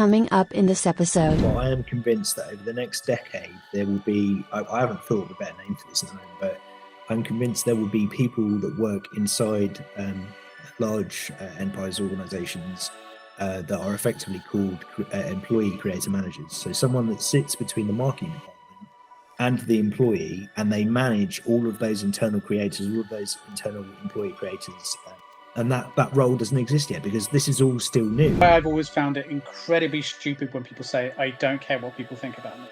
coming up in this episode. Well, I am convinced that over the next decade, there will be, I haven't thought of a better name for this at the moment, but I'm convinced there will be people that work inside large enterprise organizations that are effectively called employee creator managers. So someone that sits between the marketing department and the employee, and they manage all of those internal creators, all of those internal employee creators. And that role doesn't exist yet because this is all still new. I've always found it incredibly stupid when people say, I don't care what people think about me.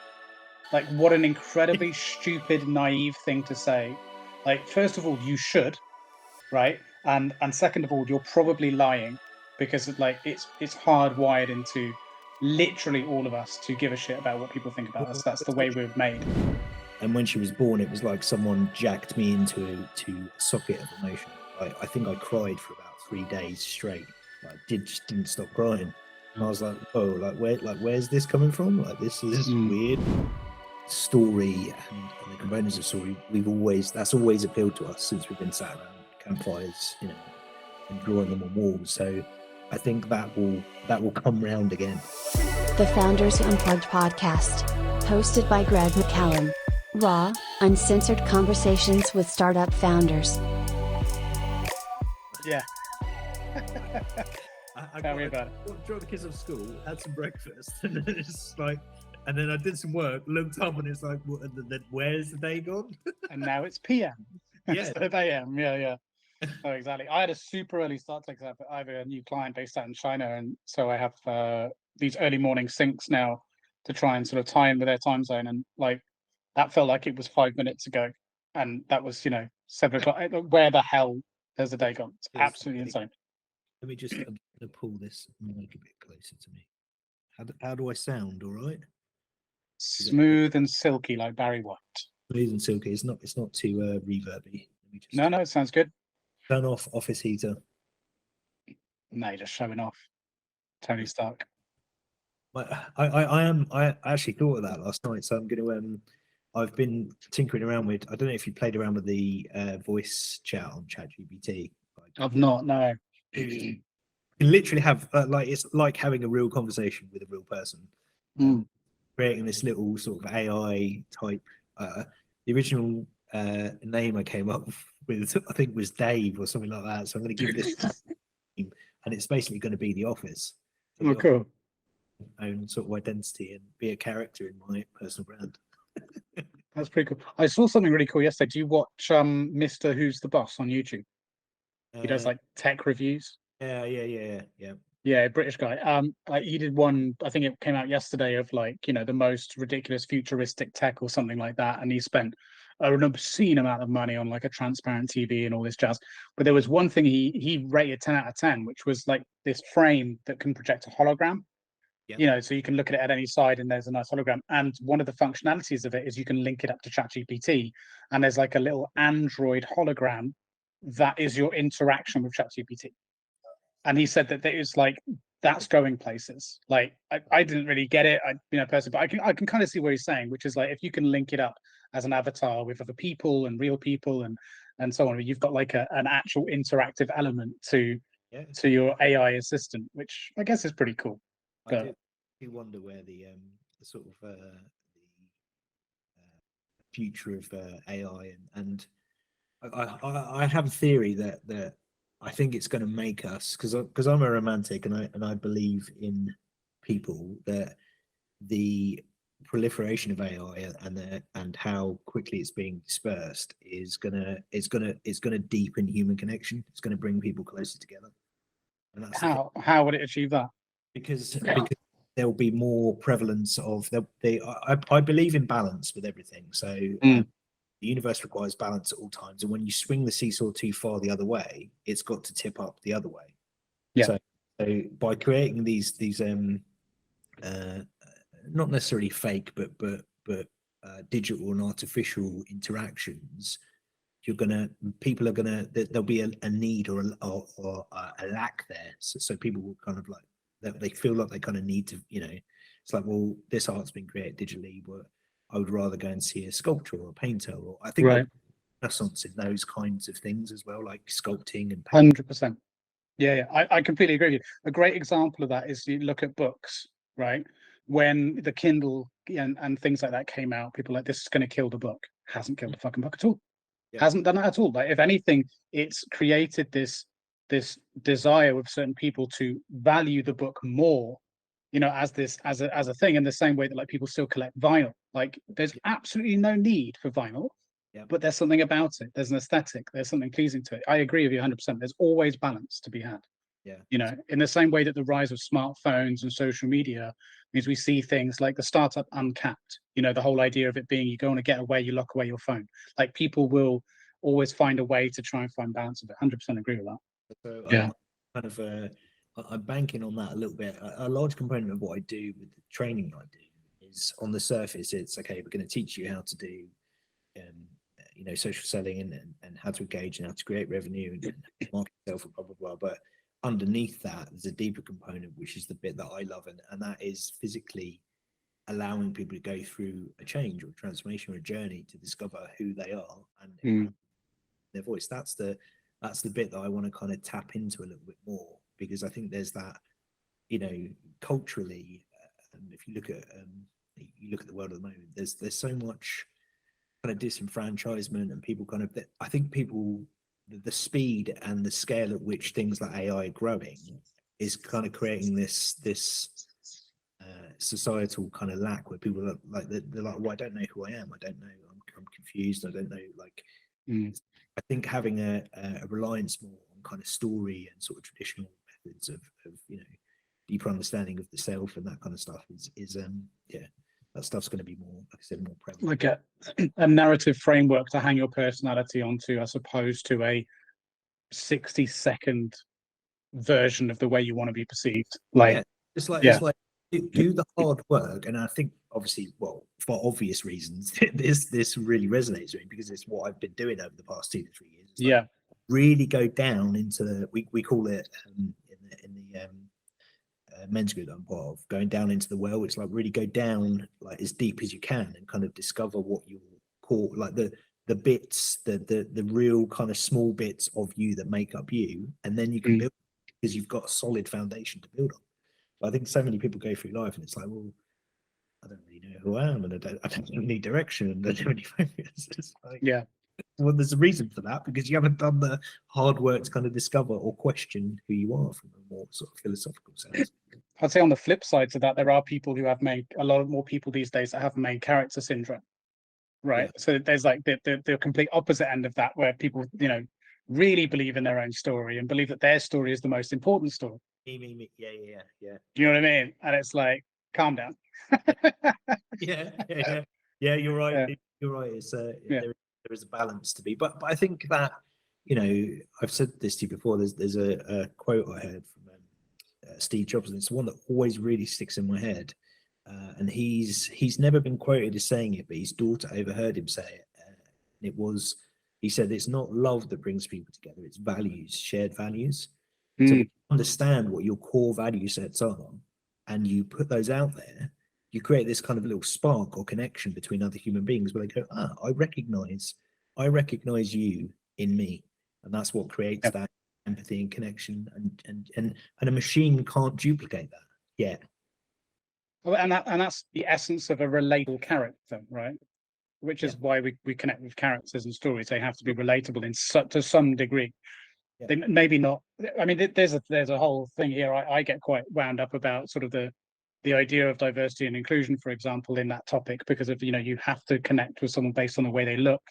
Like, what an incredibly stupid, naive thing to say. Like, first of all, you should, right? And second of all, you're probably lying because it's hardwired into literally all of us to give a shit about what people think about us. That's the way we're made. And when she was born, it was like someone jacked me into a socket of emotion. I think I cried for about 3 days straight. Like, just didn't stop crying. And I was like, oh, where's this coming from? Like, this is weird. Story and the components of story, that's always appealed to us since we've been sat around campfires, and drawing them on walls. So I think that will come round again. The Founders Unplugged podcast, hosted by Greg McCallum. Raw, uncensored conversations with startup founders. Yeah. I Tell me about it. Dropped the kids off school, had some breakfast, and then it's like, and then I did some work, looked up, and it's like, where's the day gone? And now it's PM. Yeah. Instead of AM. Yeah. Oh, exactly. I had a super early start to that, but I have a new client based out in China, and so I have these early morning syncs now to try and sort of tie in with their time zone, and like that felt like it was 5 minutes ago, and that was 7 o'clock. Where the hell has the day gone? It's absolutely insane. Let me just pull this mic a bit closer to me. How do I sound? All right. Smooth and silky like Barry White. Smooth and silky. It's not too reverby. Let me just No, it sounds good. turn off office heater. No, you're just showing off. Tony Stark. I actually thought of that last night, so I'm going to I've been tinkering around with. I don't know if you played around with the voice chat on ChatGPT. I've not. No. You can literally have it's like having a real conversation with a real person. Creating this little sort of AI type. The original name I came up with, I think, was Dave or something like that. So I'm going to give this name, and it's basically going to be The Office. Oh, cool. Own sort of identity and be a character in my personal brand. That's pretty cool. I saw something really cool yesterday. Do you watch Mr. Who's the Boss on YouTube? He does like tech reviews. Yeah, British guy. Like he did one, I think it came out yesterday, of like, the most ridiculous futuristic tech or something like that. And he spent an obscene amount of money on like a transparent TV and all this jazz. But there was one thing he rated 10 out of 10, which was like this frame that can project a hologram. So you can look at it at any side and there's a nice hologram. And one of the functionalities of it is you can link it up to ChatGPT, and there's like a little Android hologram that is your interaction with ChatGPT. And he said that it's like that's going places. Like I didn't really get it, personally, but I can kind of see what he's saying, which is like if you can link it up as an avatar with other people and real people and so on, you've got like an actual interactive element to your AI assistant, which I guess is pretty cool. I do wonder where the sort of the future of AI and I have a theory that I think it's going to make us, because I'm a romantic and I believe in people, that the proliferation of AI and how quickly it's being dispersed is gonna deepen human connection. It's going to bring people closer together. And that's how would it achieve that? Because there'll be more prevalence of I believe in balance with everything. So the universe requires balance at all times, and when you swing the seesaw too far the other way, it's got to tip up the other way. So by creating these not necessarily fake but digital and artificial interactions, people are gonna there'll be a need or a lack there. So people will kind of like, they feel like they kind of need to, it's like, well, this art's been created digitally, but I would rather go and see a sculptor or a painter, or I think renaissance in those kinds of things as well, like sculpting and painting. 100%. Yeah, I completely agree with you. A great example of that is you look at books, right? When the Kindle and things like that came out, people were like, this is going to kill the book. Hasn't killed the fucking book at all. Yeah. Hasn't done that at all. Like, if anything, it's created this desire with certain people to value the book more, as a thing, in the same way that like people still collect vinyl. Like, there's absolutely no need for vinyl, Yeah. but there's something about it. There's an aesthetic. There's something pleasing to it. I agree with you 100%. There's always balance to be had. Yeah. In the same way that the rise of smartphones and social media means we see things like the startup uncapped, the whole idea of it being, you go on a getaway, you lock away your phone. Like, people will always find a way to try and find balance of it. 100% agree with that. So Yeah. I'm kind of I'm banking on that a little bit. A large component of what I do with the training I do is, on the surface, it's okay, we're going to teach you how to do social selling and how to engage and how to create revenue and market yourself and blah blah blah. But underneath that, there's a deeper component, which is the bit that I love, and that is physically allowing people to go through a change or a transformation or a journey to discover who they are and their voice. That's the bit that I want to kind of tap into a little bit more, because I think there's that, culturally, if you look at the world at the moment, there's so much kind of disenfranchisement, and people kind of, I think people, the speed and the scale at which things like AI are growing is kind of creating this societal kind of lack, where people are like, they're like, well, I don't know who I am, I don't know, I'm confused, I don't know, like I think having a reliance more on kind of story and sort of traditional methods of deeper understanding of the self and that kind of stuff is that stuff's going to be more, like I said, more prevalent. Like a narrative framework to hang your personality onto, as opposed to a 60-second version of the way you want to be perceived. Like, it's like do the hard work. And I think, obviously, well, for obvious reasons, this really resonates with me, because it's what I've been doing over the past 2 to 3 years. It's like, really go down into we call it in the men's group that I'm part of, going down into the well. It's like, really go down like as deep as you can and kind of discover what you call like the bits, the real kind of small bits of you that make up you, and then you can build, because you've got a solid foundation to build on. But I think so many people go through life and it's like, well, I don't really know who I am, and I don't need direction, and I don't really focus. It's like, well, there's a reason for that, because you haven't done the hard work to kind of discover or question who you are from a more sort of philosophical sense. I'd say on the flip side to that, there are people who have made, a lot more people these days that have main character syndrome, right? So there's like the complete opposite end of that, where people, really believe in their own story and believe that their story is the most important story. Me. Yeah. Do you know what I mean? And it's like, calm down. Yeah. You're right. You're right. It's there is a balance to be, but I think that, I've said this to you before. There's a quote I heard from Steve Jobs, and it's one that always really sticks in my head. And he's never been quoted as saying it, but his daughter overheard him say it. And he said, it's not love that brings people together, it's values, shared values. So when you understand what your core value sets are, and you put those out there, you create this kind of little spark or connection between other human beings, where they go, I recognize you in me. And that's what creates that empathy and connection, and a machine can't duplicate that yet. Well, and that's the essence of a relatable character, right? Which is why we connect with characters and stories. They have to be relatable to some degree. They maybe not. I mean, there's a whole thing here. I get quite wound up about sort of the idea of diversity and inclusion, for example, in that topic, because of you have to connect with someone based on the way they look.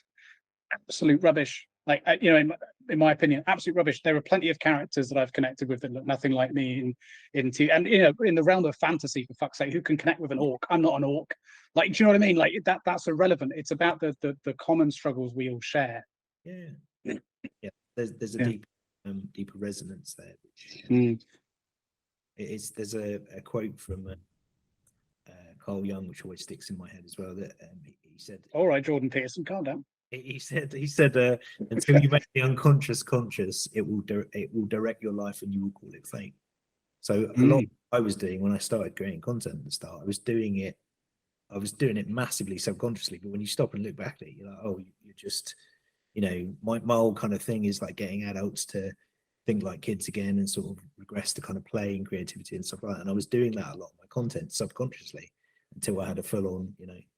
Absolute rubbish. Like, in my opinion, absolute rubbish. There are plenty of characters that I've connected with that look nothing like me in the realm of fantasy, for fuck's sake, who can connect with an orc? I'm not an orc. Like, do you know what I mean? Like, that's irrelevant. It's about the common struggles we all share. Yeah. There's a deeper resonance there. Which, there's a quote from Carl Jung, which always sticks in my head as well. That he said, "All right, Jordan Peterson, calm down." He said, until you make the unconscious conscious, it will direct your life, and you will call it fate. So a lot of what I was doing when I started creating content at the start, I was doing it massively subconsciously. But when you stop and look back at it, you're like, oh, you're just, my whole kind of thing is like getting adults to think like kids again and sort of regress to kind of play and creativity and stuff like that. And I was doing that a lot of my content subconsciously until I had a full on,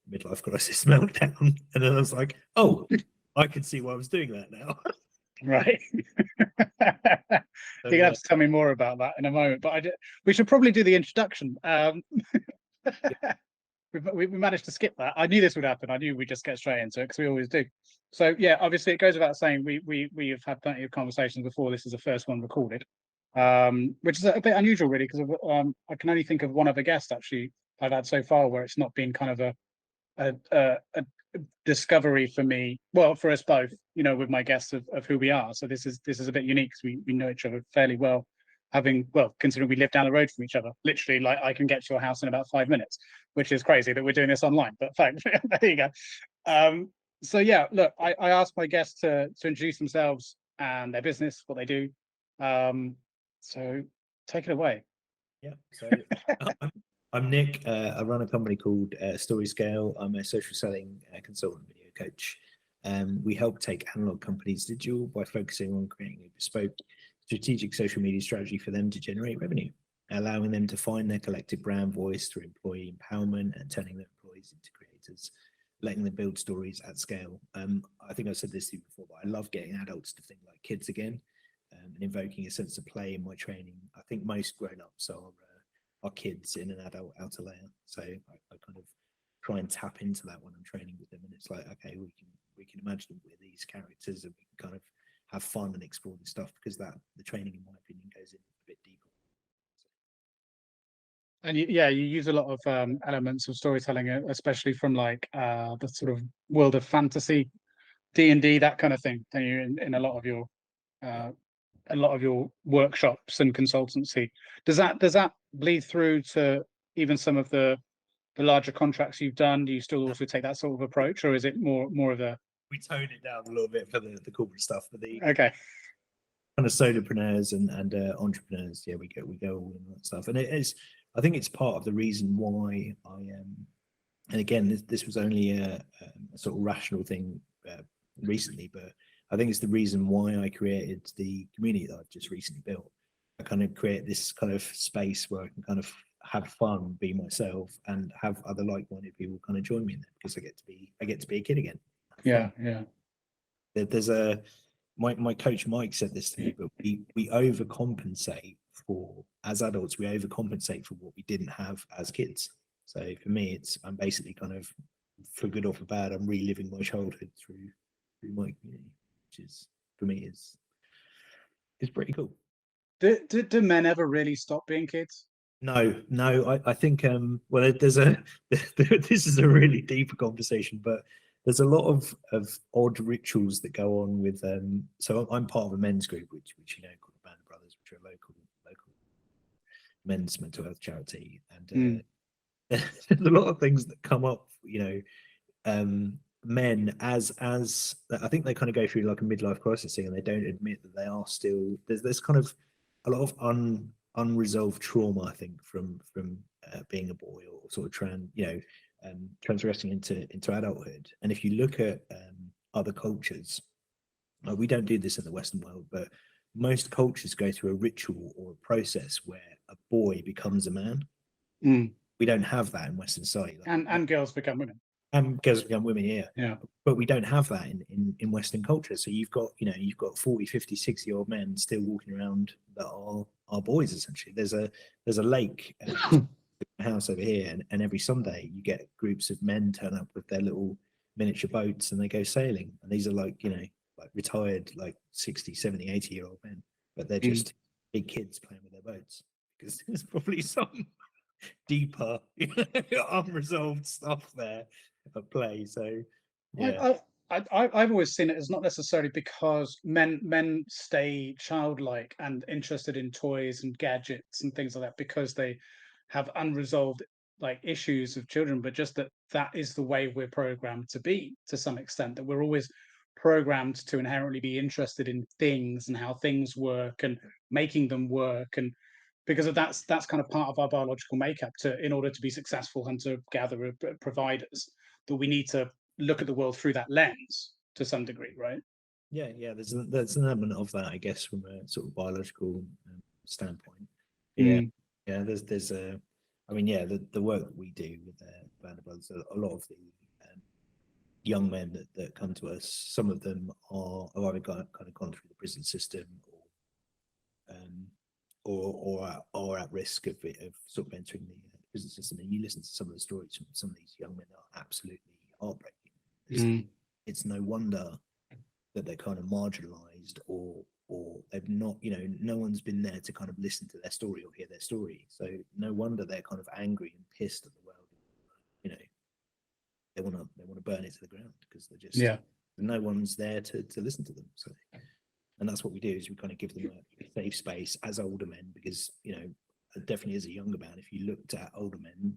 midlife crisis meltdown. And then I was like, oh, I can see why I was doing that now. Right. So, You're gonna have to tell me more about that in a moment, but we should probably do the introduction. We managed to skip that. I knew this would happen. I knew we'd just get straight into it because we always do. So yeah, obviously it goes without saying we have had plenty of conversations before. This is the first one recorded, which is a bit unusual really, because I can only think of one other guest actually I've had so far where it's not been kind of a discovery for me, well, for us both, with my guests of who we are. So this is a bit unique because we know each other fairly well, considering we live down the road from each other, literally, like I can get to your house in about 5 minutes, which is crazy that we're doing this online, but fact, there you go. So yeah, look, I asked my guests to introduce themselves and their business, what they do. So take it away. Yeah, so I'm Nick. I run a company called Storyscale. I'm a social selling consultant video coach. We help take analog companies digital by focusing on creating a bespoke strategic social media strategy for them to generate revenue, allowing them to find their collective brand voice through employee empowerment and turning their employees into creators, letting them build stories at scale. I think I said this to you before, but I love getting adults to think like kids again, and invoking a sense of play in my training. I think most grown-ups are kids in an adult outer layer. So I kind of try and tap into that when I'm training with them. And it's like, okay, we can imagine we're these characters and we can kind of have fun and explore this stuff, because the training, in my opinion, goes in a bit deeper. And you use a lot of elements of storytelling, especially from like the sort of world of fantasy, D&D, that kind of thing. And you in a lot of your workshops and consultancy. Does that bleed through to even some of the larger contracts you've done? Do you still also take that sort of approach, or is it more of a? We tone it down a little bit for the corporate stuff, but the Okay. kind of solopreneurs and entrepreneurs, yeah, we go all in that stuff. And it is, I think it's part of the reason why I am. And again, this was only a sort of rational thing recently, but I think it's the reason why I created the community that I've just recently built. I kind of create this kind of space where I can kind of have fun, be myself, and have other like-minded people kind of join me in there, because I get to be a kid again. Yeah, Fun. yeah. There's my coach Mike said this to me, but we overcompensate for, as adults, we overcompensate for what we didn't have as kids. So for me, I'm basically kind of, for good or for bad, I'm reliving my childhood through my community, which is, for me, is pretty cool. Do men ever really stop being kids? No, I think well, there's this is a really deep conversation, but there's a lot of odd rituals that go on with so I'm part of a men's group which called the Band of Brothers, which are a local men's mental health charity, and there's a lot of things that come up, men as I think they kind of go through like a midlife crisis thing, and they don't admit that they are still, there's kind of a lot of unresolved trauma, I think, from being a boy, or sort of transgressing into adulthood. And if you look at other cultures, we don't do this in the Western world, but most cultures go through a ritual or a process where a boy becomes a man. We don't have that in Western society. And girls become women. And girls become women, yeah. But we don't have that in Western culture. So you've got 40, 50, 60-year-old men still walking around that are boys, essentially. There's a lake house over here, and every Sunday you get groups of men turn up with their little miniature boats, and they go sailing. And these are like retired, like 60, 70, 80-year-old men, but they're just big kids playing with their boats, because there's probably some deeper unresolved stuff there at play. So yeah, I've always seen it as not necessarily because men stay childlike and interested in toys and gadgets and things like that because they have unresolved like issues of children, but just that is the way we're programmed to be, to some extent, that we're always programmed to inherently be interested in things and how things work and making them work, and because of that's kind of part of our biological makeup, in order to be successful hunter gatherer providers, that we need to look at the world through that lens to some degree, right? Yeah. There's an element of that, I guess, from a sort of biological standpoint. Yeah, Mm. yeah. There's a, I mean, yeah, the work that we do with Band Brothers, a lot of the young men that come to us, some of them are either kind of gone through the prison system um, or at risk of sort of entering the prison system. And you listen to some of the stories from some of these young men are absolutely heartbreaking. Mm. It's no wonder that they're kind of marginalized or they've not, no one's been there to kind of listen to their story or hear their story. So no wonder they're kind of angry and pissed at the world. You know, they want to burn it to the ground because they're just Yeah. no one's there to listen to them. So, and that's what we do is we kind of give them a safe space as older men because definitely as a younger man, if you looked at older men,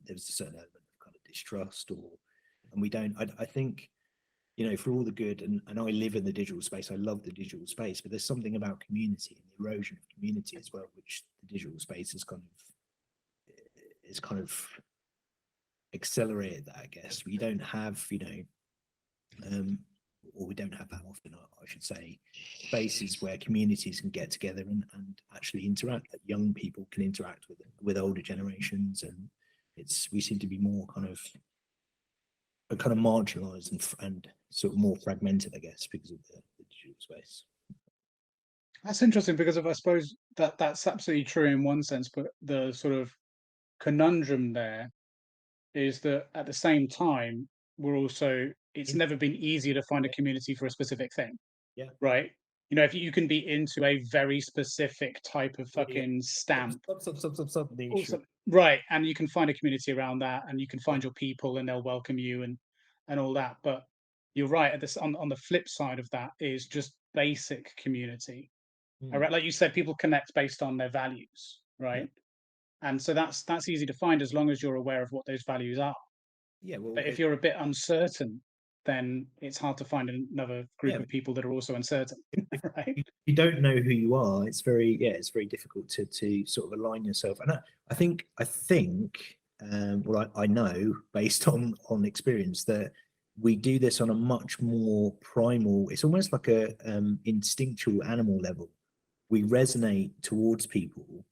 there's a certain element of kind of distrust and we don't. I think for all the good, and I live in the digital space, I love the digital space, but there's something about community and the erosion of community as well, which the digital space is kind of accelerated that, I guess. We don't have, or we don't have that often, I should say, spaces where communities can get together and actually interact, that young people can interact with older generations. And we seem to be more kind of marginalized and sort of more fragmented, I guess, because of the digital space. That's interesting because I suppose that's absolutely true in one sense, but the sort of conundrum there is that at the same time, it's never been easier to find a community for a specific thing, Yeah. right? If you can be into a very specific type of Yeah. fucking stamp, Stop also, right, and you can find a community around that, and you can find your people, and they'll welcome you, and all that. But you're right. On the flip side of that is just basic community. Right, like you said, people connect based on their values, Yeah. right? And so that's easy to find as long as you're aware of what those values are. Yeah. Well, But if you're a bit uncertain, then it's hard to find another group yeah. of people that are also uncertain, right? If you don't know who you are, it's very difficult to sort of align yourself. And I think well, I know based on experience that we do this on a much more primal. It's almost like a instinctual animal level. We resonate towards people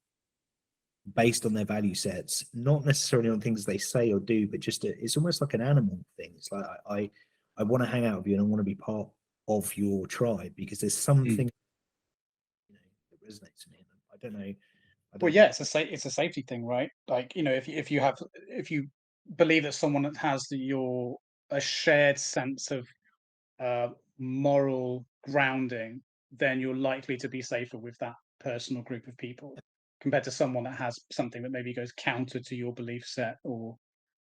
based on their value sets, not necessarily on things they say or do, but just it's almost like an animal thing. It's like I want to hang out with you and I want to be part of your tribe because there's something that resonates with me. I don't know. Well, yeah, it's a safety thing, right? Like, if you believe that someone that has a shared sense of uh, moral grounding, then you're likely to be safer with that personal group of people compared to someone that has something that maybe goes counter to your belief set or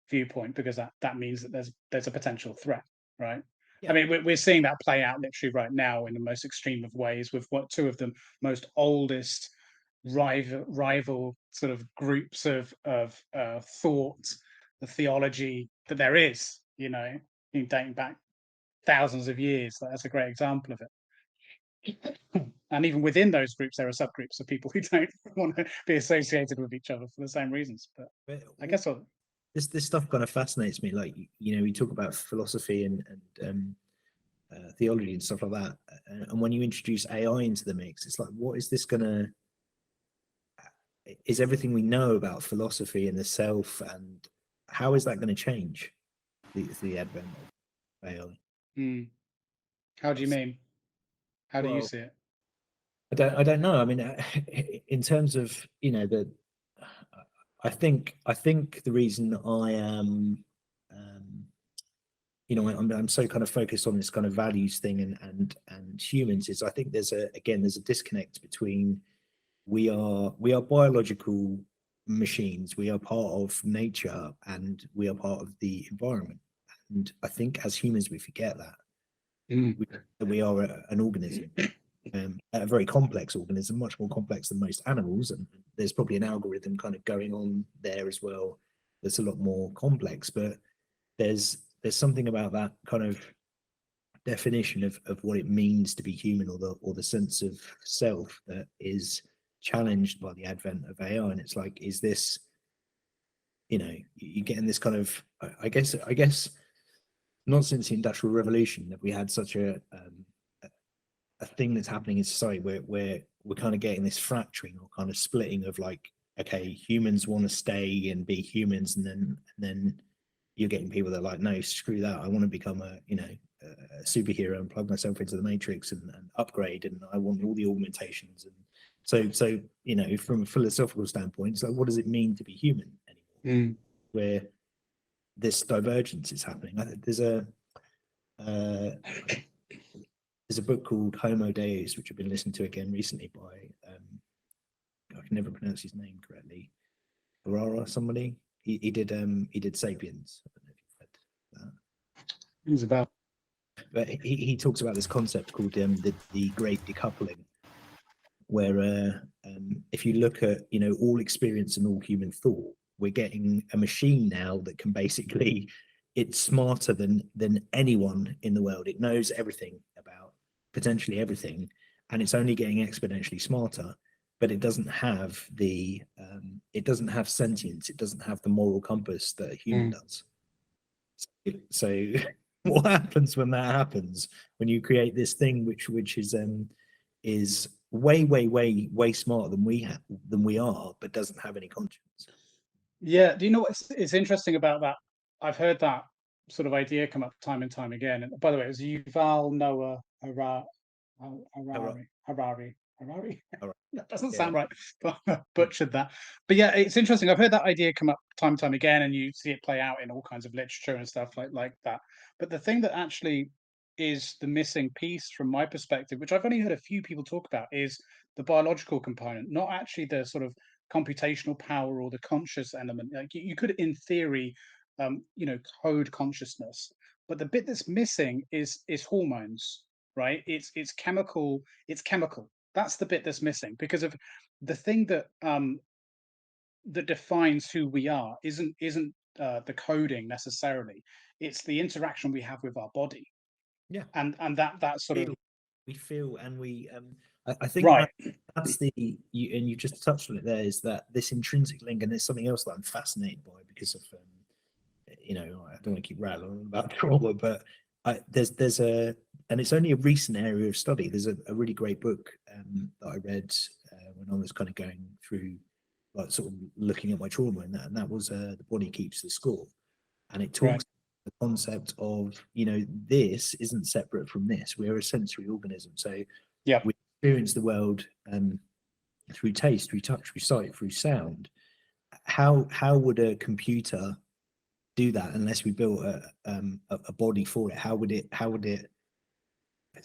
viewpoint, because that means that there's a potential threat, right? I Yeah. mean, we're seeing that play out literally right now in the most extreme of ways with what two of the most oldest rival sort of groups of thought, the theology that there is, dating back thousands of years. That's a great example of it. And even within those groups, there are subgroups of people who don't want to be associated with each other for the same reasons. But I guess this stuff kind of fascinates me. Like we talk about philosophy and theology and stuff like that, and when you introduce AI into the mix, it's like, what is this gonna? Is everything we know about philosophy and the self, and how is that going to change the advent of AI? How do you mean? How do you Well, see it? I don't know. I mean, in terms of I think the reason I am I'm so kind of focused on this kind of values thing and humans is I think there's a disconnect between we are biological machines, we are part of nature, and we are part of the environment. And I think as humans we forget that we are an organism, a very complex organism, much more complex than most animals, and there's probably an algorithm kind of going on there as well that's a lot more complex, but there's something about that kind of definition of what it means to be human, or the sense of self that is challenged by the advent of AI. And it's like, is this, you're getting this kind of, I guess not since the Industrial Revolution that we had such a a thing that's happening in society where we're kind of getting this fracturing or kind of splitting of like, okay, humans want to stay and be humans, and then you're getting people that are like, no, screw that. I want to become a a superhero and plug myself into the matrix and upgrade, and I want all the augmentations. And so from a philosophical standpoint, it's like, what does it mean to be human anymore? Where this divergence is happening. Uh, there's a book called Homo Deus, which I've been listening to again recently by I can never pronounce his name correctly. Aurora, somebody. He did Sapiens. I don't know if you've read that. It's about. But he talks about this concept called the great decoupling, where if you look at all experience and all human thought, we're getting a machine now that can basically, it's smarter than anyone in the world. It knows everything about potentially everything, and it's only getting exponentially smarter. But it doesn't have it doesn't have sentience. It doesn't have the moral compass that a human does. So what happens when that happens? When you create this thing which is way smarter than we are, but doesn't have any conscience. Yeah, do you know what's interesting about that? I've heard that sort of idea come up time and time again. And by the way, it was Yuval Noah Harari. That doesn't sound right, but I butchered that. But yeah, it's interesting. I've heard that idea come up time and time again, and you see it play out in all kinds of literature and stuff like that. But the thing that actually is the missing piece from my perspective, which I've only heard a few people talk about, is the biological component, not actually the sort of computational power or the conscious element. Like you could, in theory, code consciousness, but the bit that's missing is hormones, right? It's chemical. It's chemical. That's the bit that's missing, because of the thing that that defines who we are isn't the coding necessarily. It's the interaction we have with our body, Yeah, and that sort of we feel, and we I think right. that's and you just touched on it there, is that this intrinsic link, and there's something else that I'm fascinated by because of I don't want to keep rattling on about trauma, but there's and it's only a recent area of study. There's a really great book that I read when I was kind of going through, like, sort of looking at my trauma, and that was The Body Keeps the Score, and it talks the concept of this isn't separate from this. We're a sensory organism, so Yeah, we experience the world through taste, through touch, through sight, through sound. How would a computer do that unless we built a body for it? How would it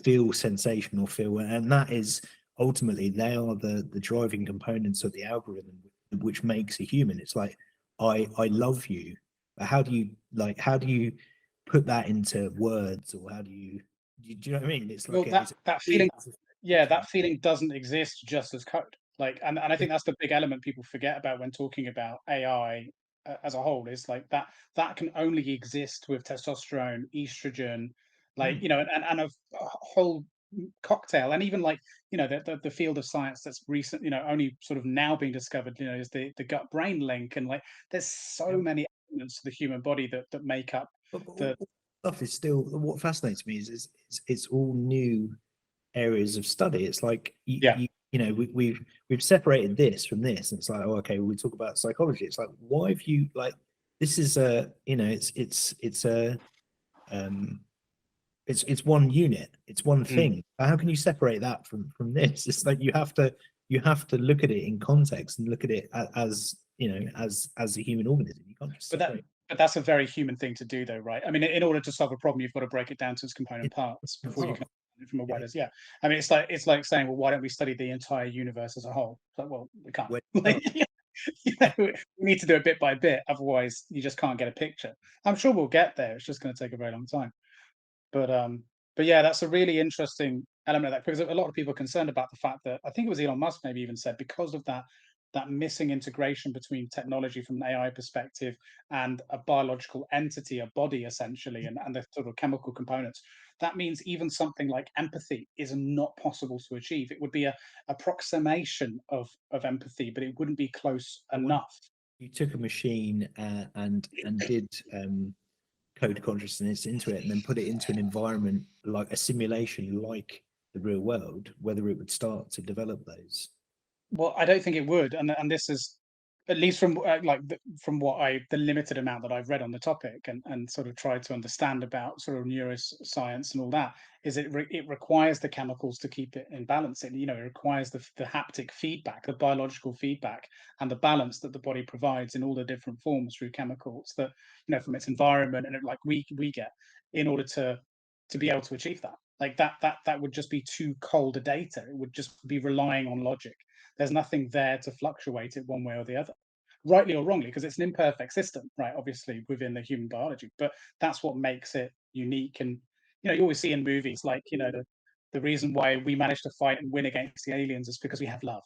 feel sensation or feel? And that is ultimately, they are the driving components of the algorithm which makes a human. It's like, I love you, but how do you put that into words, or how do you you know what I mean? It's well, like that feeling, yeah, that feeling doesn't exist just as code. Like, and I think that's the big element people forget about when talking about AI as a whole, is like that can only exist with testosterone, estrogen, like and a whole cocktail. And even like the field of science that's recent, only sort of now being discovered, is the gut brain link, and like there's so Yeah. many elements to the human body that make up But the all stuff is still, what fascinates me is it's all new areas of study. It's like yeah. we've separated this from this, and it's like, oh, okay, we talk about psychology. It's like, why have you, like, this is a it's a it's one unit, it's one thing. How can you separate that from this? It's like you have to look at it in context and look at it as as a human organism. You can't just But that separate but that's a very human thing to do, though, right? I mean, in order to solve a problem, you've got to break it down to its component it. parts before you Oh, can understand it from a yeah. wider. Yeah, I mean, it's like saying, well, why don't we study the entire universe as a whole? It's like, well, we can't. Well, Like, we need to do it bit by bit, otherwise, you just can't get a picture. I'm sure we'll get there. It's just going to take a very long time. But yeah, that's a really interesting element of that, because a lot of people are concerned about the fact that, I think it was Elon Musk maybe even said, because of that missing integration between technology from an AI perspective and a biological entity, a body essentially, and the sort of chemical components. That means even something like empathy is not possible to achieve. It would be a approximation of empathy, but it wouldn't be close I wonder enough. if you took a machine and did code consciousness into it, and then put it into an environment, like a simulation, like the real world, whether it would start to develop those. Well, I don't think it would, and this is, at least from from what the limited amount that I've read on the topic, and sort of tried to understand about sort of neuroscience and all that, is it requires the chemicals to keep it in balance. It requires the haptic feedback, the biological feedback, and the balance that the body provides in all the different forms through chemicals that from its environment, and like we get, in order to be able to achieve that. Like that would just be too cold a data. It would just be relying on logic. There's nothing there to fluctuate it one way or the other, rightly or wrongly, because it's an imperfect system, right? Obviously, within the human biology, but that's what makes it unique. And you always see in movies, like the reason why we manage to fight and win against the aliens is because we have love.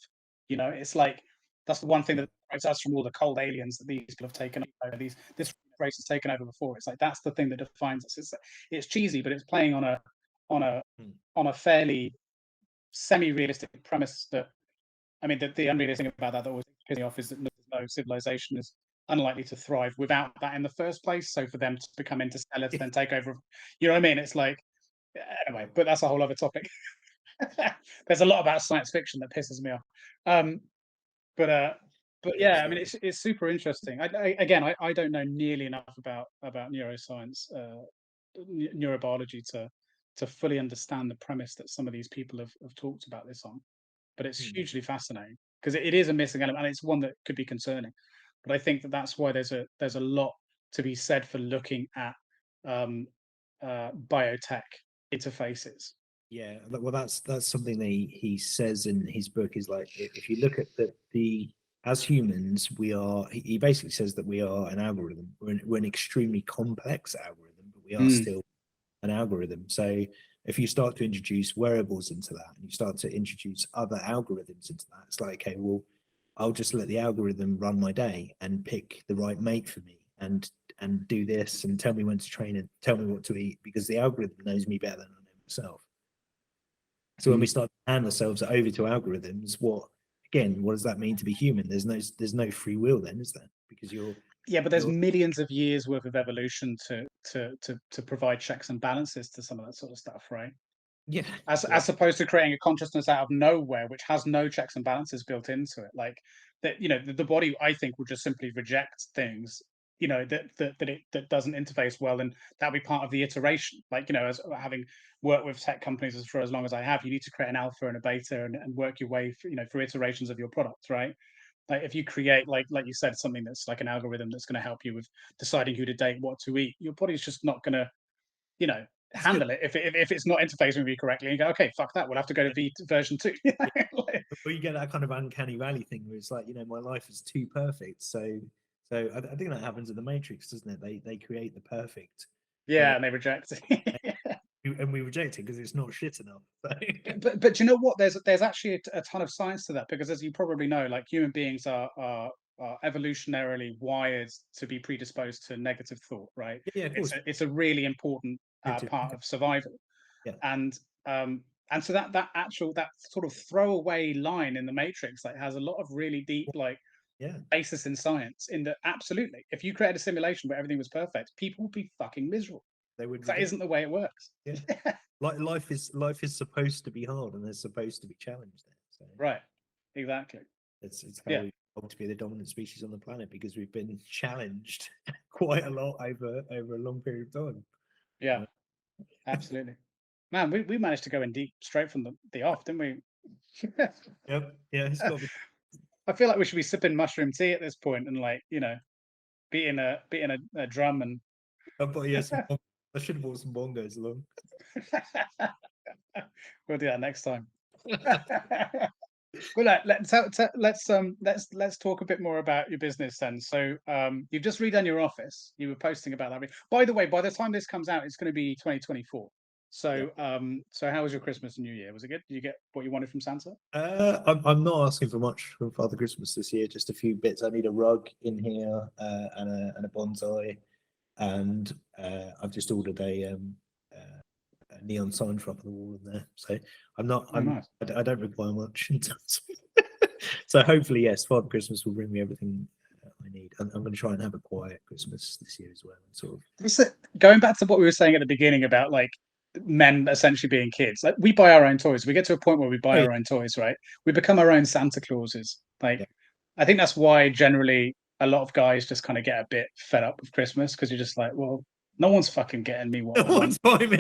It's like that's the one thing that separates us from all the cold aliens that these people have taken over. This race has taken over before. It's like that's the thing that defines us. It's cheesy, but it's playing on a fairly semi-realistic premise that. I mean, the unrealistic thing about that always pisses me off is that no civilization is unlikely to thrive without that in the first place. So for them to become interstellar, to then take over, you know what I mean? It's like, anyway, but that's a whole other topic. There's a lot about science fiction that pisses me off. But yeah, I mean, it's super interesting. I don't know nearly enough about neuroscience, neurobiology to fully understand the premise that some of these people have talked about this on. But it's hugely fascinating because it is a missing element, and it's one that could be concerning. But I think that's why there's a lot to be said for looking at biotech interfaces. Yeah, well, that's something that he says in his book, is like, if you look at the as humans, he basically says that we are an algorithm. We're an extremely complex algorithm, but we are still an algorithm. So if you start to introduce wearables into that, and you start to introduce other algorithms into that, it's like, okay, well, I'll just let the algorithm run my day and pick the right mate for me, and do this, and tell me when to train, and tell me what to eat, because the algorithm knows me better than I know myself. So when we start to hand ourselves over to algorithms, what does that mean to be human? There's no free will then, is there? Because but there's millions of years worth of evolution to provide checks and balances to some of that sort of stuff, right? Yeah. As opposed to creating a consciousness out of nowhere, which has no checks and balances built into it. Like that, the body, I think, will just simply reject things, that doesn't interface well, and that'll be part of the iteration. Like, as having worked with tech companies for as long as I have, you need to create an alpha and a beta, and work your way through iterations of your product, right? Like if you create, like you said, something that's like an algorithm that's going to help you with deciding who to date, what to eat, your body's just not going to, handle it if it's not interfacing with you correctly. And you go, okay, fuck that, we'll have to go to version 2. Or you get that kind of uncanny valley thing where it's like, my life is too perfect. So I think that happens in the Matrix, doesn't it? They create the perfect. Yeah, and they reject it. And we reject it because it's not shit enough. But you know what? There's actually a ton of science to that, because as you probably know, like human beings are evolutionarily wired to be predisposed to negative thought, right? Yeah, of course. It's a really important part of survival. Yeah. And so that sort of throwaway line in the Matrix, like, has a lot of really deep basis in science. In that, absolutely, if you created a simulation where everything was perfect, people would be fucking miserable. They would. That isn't the way it works. Yeah. Life is supposed to be hard, and there's supposed to be challenged there. So. Right. Exactly. It's how we want to be the dominant species on the planet, because we've been challenged quite a lot over a long period of time. Yeah. Absolutely. Man, we managed to go in deep straight from the off, didn't we? Yep. Yeah. It's got to be. I feel like we should be sipping mushroom tea at this point, and beating a drum and. But yes, I should have brought some bongos along. We'll do that next time. Well, let's talk a bit more about your business then. So, you've just redone your office. You were posting about that. By the way, by the time this comes out, it's going to be 2024. So, so how was your Christmas and New Year? Was it good? Did you get what you wanted from Santa? I'm not asking for much from Father Christmas this year. Just a few bits. I need a rug in here, and a bonsai, and I've just ordered a neon sign for up on the wall in there. So nice. I don't require much. So hopefully, yes, Father Christmas will bring me everything I need. I'm going to try and have a quiet Christmas this year as well. And sort of going back to what we were saying at the beginning about, like, men essentially being kids. Like we buy our own toys. We get to a point where we buy our own toys, right? We become our own Santa Clauses. Like Yeah. I think that's why generally a lot of guys just kind of get a bit fed up with Christmas because you're just like, well, no one's fucking getting me what I want. Like,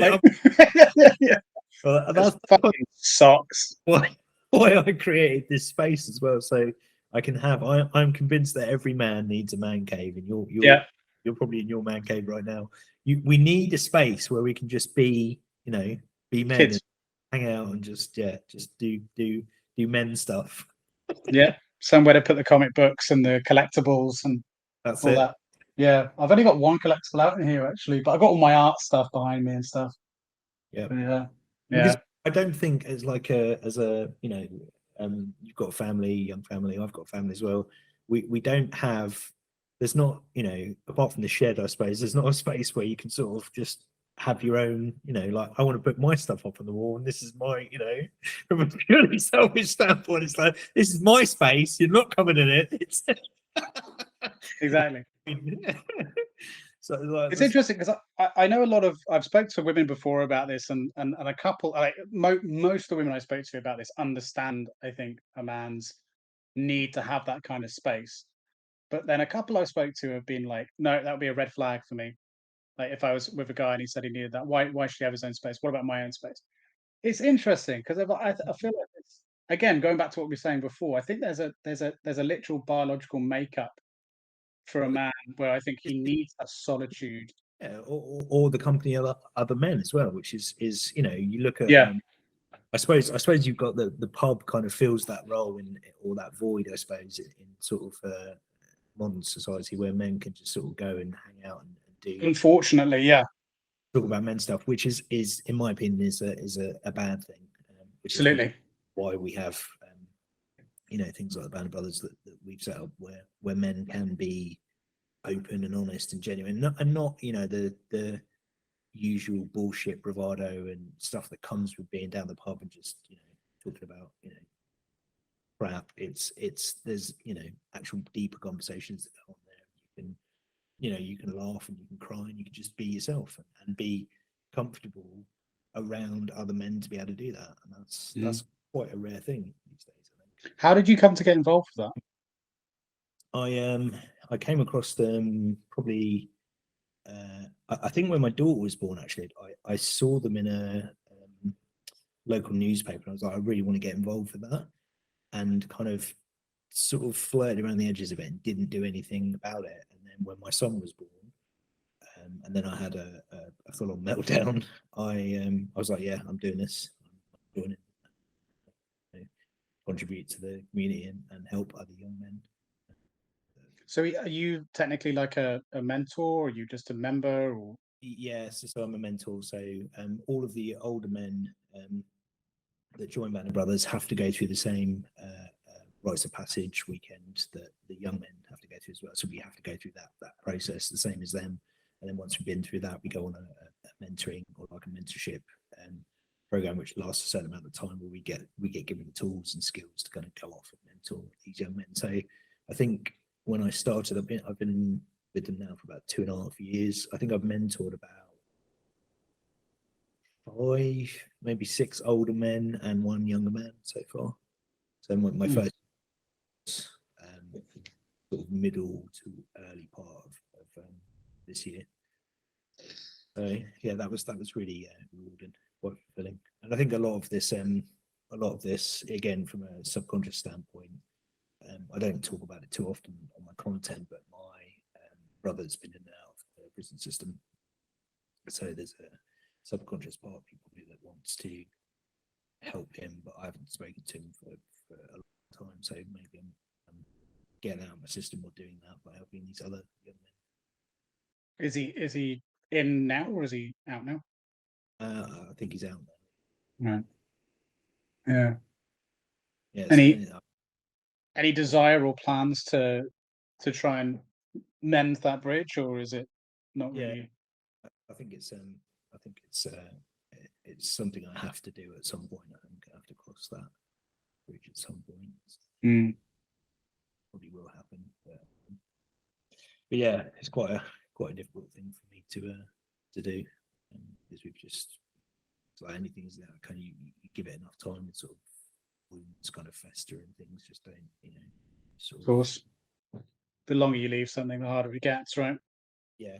yeah, Well, it's that's fucking sucks. why I created this space as well. So I can have. I'm convinced that every man needs a man cave, and Yeah, you're probably in your man cave right now. We need a space where we can just be, be men kids. and hang out and just do men stuff. Yeah, somewhere to put the comic books and the collectibles and That's all it. that. Yeah, I've only got one collectible out in here actually, but I've got all my art stuff behind me and stuff. Yeah. But yeah, Because yeah, I don't think as like as a you've got a family, young family, I've got a family as well. We don't have, there's not, apart from the shed, I suppose, there's not a space where you can sort of just have your own, like I want to put my stuff up on the wall and this is my, from a purely selfish standpoint, it's like this is my space, you're not coming in it. It's exactly. so like, It's interesting because I know a lot of I've spoke to women before about this, and a couple like most of the women I spoke to about this understand I think a man's need to have that kind of space. But then a couple I spoke to have been like, no, that would be a red flag for me. Like if I was with a guy and he said he needed that, why should he have his own space? What about my own space? It's interesting because I feel like it's again going back to what we were saying before. I think there's a literal biological makeup for a man where I think he needs that solitude. yeah, or the company of other men as well, which is you look at Yeah, I suppose you've got the pub kind of fills that role in or that void, I suppose, in sort of modern society where men can just sort of go and hang out and do unfortunately, yeah, talk about men stuff, which is in my opinion is a bad thing, which is absolutely. why we have things like the Band of Brothers that we've set up where men can be open and honest and genuine, and not the usual bullshit bravado and stuff that comes with being down the pub and just talking about crap. It's there's actual deeper conversations that go on there. You can laugh and you can cry and you can just be yourself and be comfortable around other men to be able to do that, and that's quite a rare thing these days, I think. How did you come to get involved with that? I came across them probably. I think when my daughter was born, actually, I saw them in a local newspaper. And I was like, I really want to get involved with that, and kind of sort of flirted around the edges of it and didn't do anything about it. And then when my son was born, and then I had a full-on meltdown, I was like, yeah, I'm doing this. I'm doing it. Contribute to the community and help other young men. So are you technically like a mentor, or are you just a member, or Yes, so I'm a mentor. So all of the older men that join Band of Brothers have to go through the same rites of passage weekend that the young men have to go through as well. So we have to go through that process the same as them. And then once we've been through that, we go on a mentoring or like a mentorship program, which lasts a certain amount of time, where we get given the tools and skills to kind of go off and mentor these young men. So I think when I started, I've been with them now for about 2.5 years. I think I've mentored about 5, maybe 6 older men and 1 younger man so far. So my first sort of middle to early part of this year. So yeah, that was really rewarding, quite fulfilling. And I think a lot of this again from a subconscious standpoint. I don't talk about it too often on my content, but my brother's been in and out of the prison system, so there's a subconscious part of me probably that wants to help him, but I haven't spoken to him for a long time. So maybe I'm getting out of my system or doing that by helping these other young is he in now, or is he out now? men. I think he's out Right. Yeah. now. Yeah. Any desire or plans to try and mend that bridge, or is it not Yeah. really? I think it's something I have to do at some point. I think I have to cross that bridge at some point. Mm. Probably will happen, but yeah, it's quite a difficult thing for me to do, because we've just like anything is that kind of you give it enough time and sort of wounds kind of fester and things just don't, sort Of course, the longer you leave something, the harder it gets, right? yeah,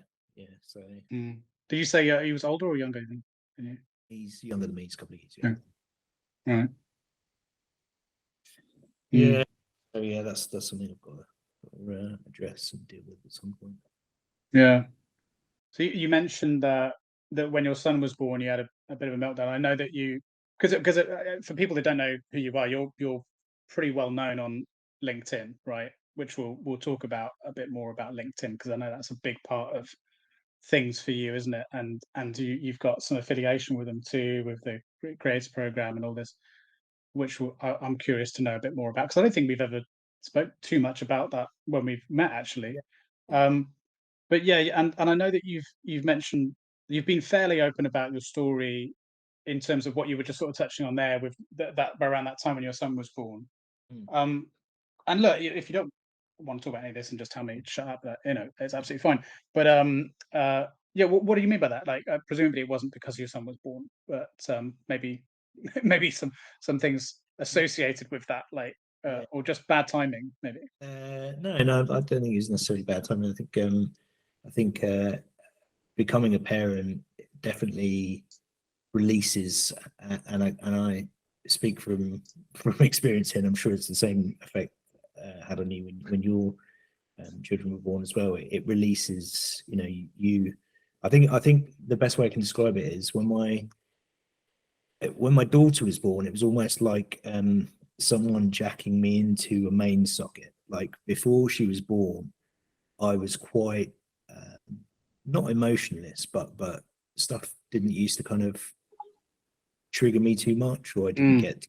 so Mm. Did you say he was older or younger than you? he's younger than me, he's a couple of years Yeah. younger. Right. Yeah. So yeah, that's something I've got to address and deal with at some point. Yeah. So you mentioned that when your son was born, you had a bit of a meltdown. I know that you, because for people that don't know who you are, you're pretty well known on LinkedIn, right? Which we'll talk about a bit more about LinkedIn, because I know that's a big part of things for you, isn't it? And you've got some affiliation with them too, with the creator program and all this, which I'm curious to know a bit more about, because I don't think we've ever spoke too much about that when we've met, actually. Yeah. But yeah, and I know that you've mentioned you've been fairly open about your story in terms of what you were just sort of touching on there with that around that time when your son was born. Mm. And look, if you don't want to talk about any of this and just tell me shut up, that it's absolutely fine. But yeah, what do you mean by that? Like, presumably it wasn't because your son was born, but maybe maybe some things associated with that, like Yeah. or just bad timing, maybe. No, I don't think it's necessarily bad timing. I think becoming a parent definitely releases, and I speak from experience here, and I'm sure it's the same effect had on you when your children were born as well. It releases, you. I think the best way I can describe it is when my daughter was born, it was almost like someone jacking me into a main socket. Like before she was born, I was quite not emotionless, but stuff didn't used to kind of trigger me too much, or I didn't get.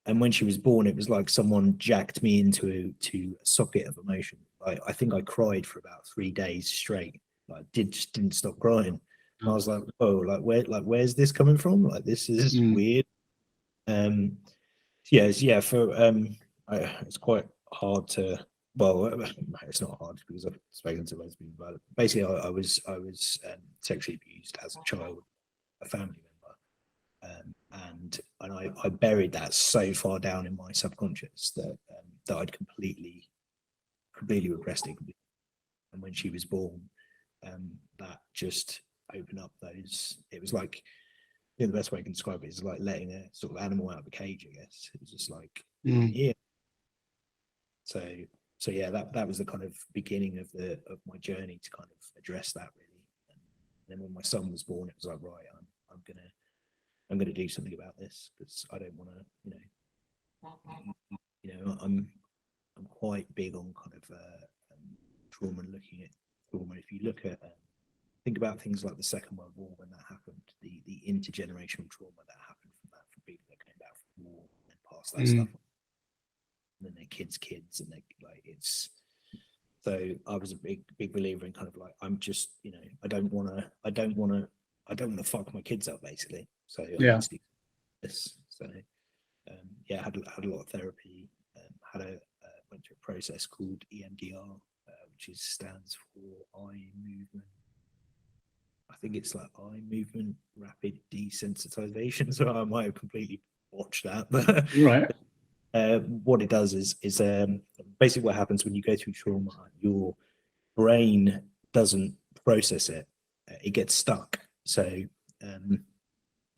And when she was born, it was like someone jacked me into a socket of emotion. I think I cried for about 3 days straight. Like just didn't stop crying. And I was like, "Whoa! Where's this coming from? Like, this is weird." Yeah. For it's quite hard to. Well, it's not hard because I've spoken to loads of people about it. Basically, I was sexually abused as a child, a family member, and I buried that so far down in my subconscious that I'd completely repressed it. And when she was born, that just opened up those. It was like, the best way I can describe it is like letting a sort of animal out of a cage, I guess. It was just like, yeah. So yeah, that was the kind of beginning of my journey to kind of address that, really. And then when my son was born, it was like, right, I'm gonna do something about this, because I don't want to, I'm quite big on kind of trauma and looking at trauma. If you look at think about things like the Second World War, when that happened, the intergenerational trauma that happened from that, for people that came back from war and passed that stuff on, and then their kids, and they like it's. So I was a big believer in kind of like, I'm just, I don't want to fuck my kids up, basically. So I need to do this. So yeah, had a lot of therapy. Went through a process called EMDR, which stands for eye movement. I think it's like eye movement rapid desensitization. So I might have completely botched that, but Right. what it does is basically what happens when you go through trauma. Your brain doesn't process it; it gets stuck. So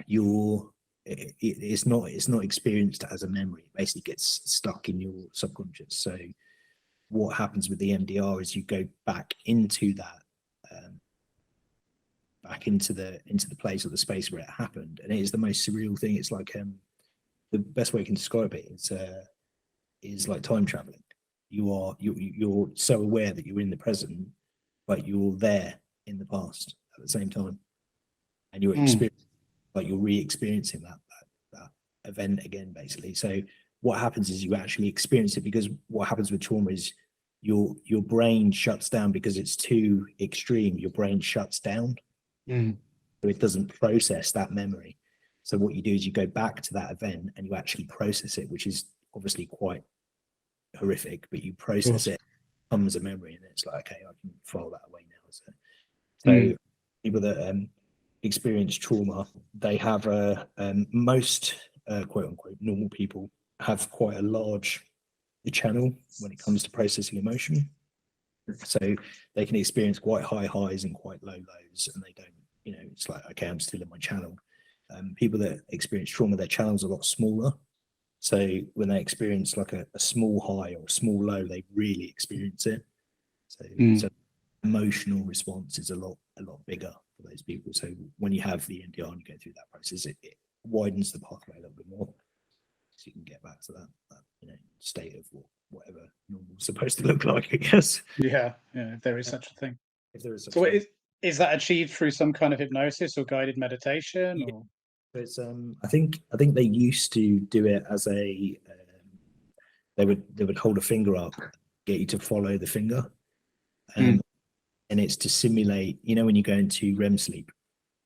it's not experienced as a memory. It basically gets stuck in your subconscious. So what happens with the MDR is you go back into that. Back into the place or the space where it happened, and it is the most surreal thing. It's like the best way I can describe it is like time traveling. You're so aware that you're in the present, but you're there in the past at the same time, and you're you're re-experiencing that event again, basically. So what happens is you actually experience it, because what happens with trauma is your brain shuts down because it's too extreme. Your brain shuts down. So it doesn't process that memory. So what you do is you go back to that event and you actually process it, which is obviously quite horrific, but you process it, comes a memory, and it's like, okay, I can file that away now. So people that experience trauma, they have most quote unquote normal people have quite a large channel when it comes to processing emotion. So they can experience quite high highs and quite low lows, and they don't, it's like, okay, I'm still in my channel. People that experience trauma, their channel's a lot smaller. So when they experience like a small high or a small low, they really experience it. So emotional response is a lot bigger for those people. So when you have the NDR and you go through that process, it widens the pathway a little bit more, so you can get back to that state of whatever normal is supposed to look like, I guess. Yeah, if there is such a thing. If there is such So a thing. is that achieved through some kind of hypnosis or guided meditation? Yeah. Or It's I think they used to do it as a they would hold a finger up, get you to follow the finger, and it's to simulate, when you go into REM sleep,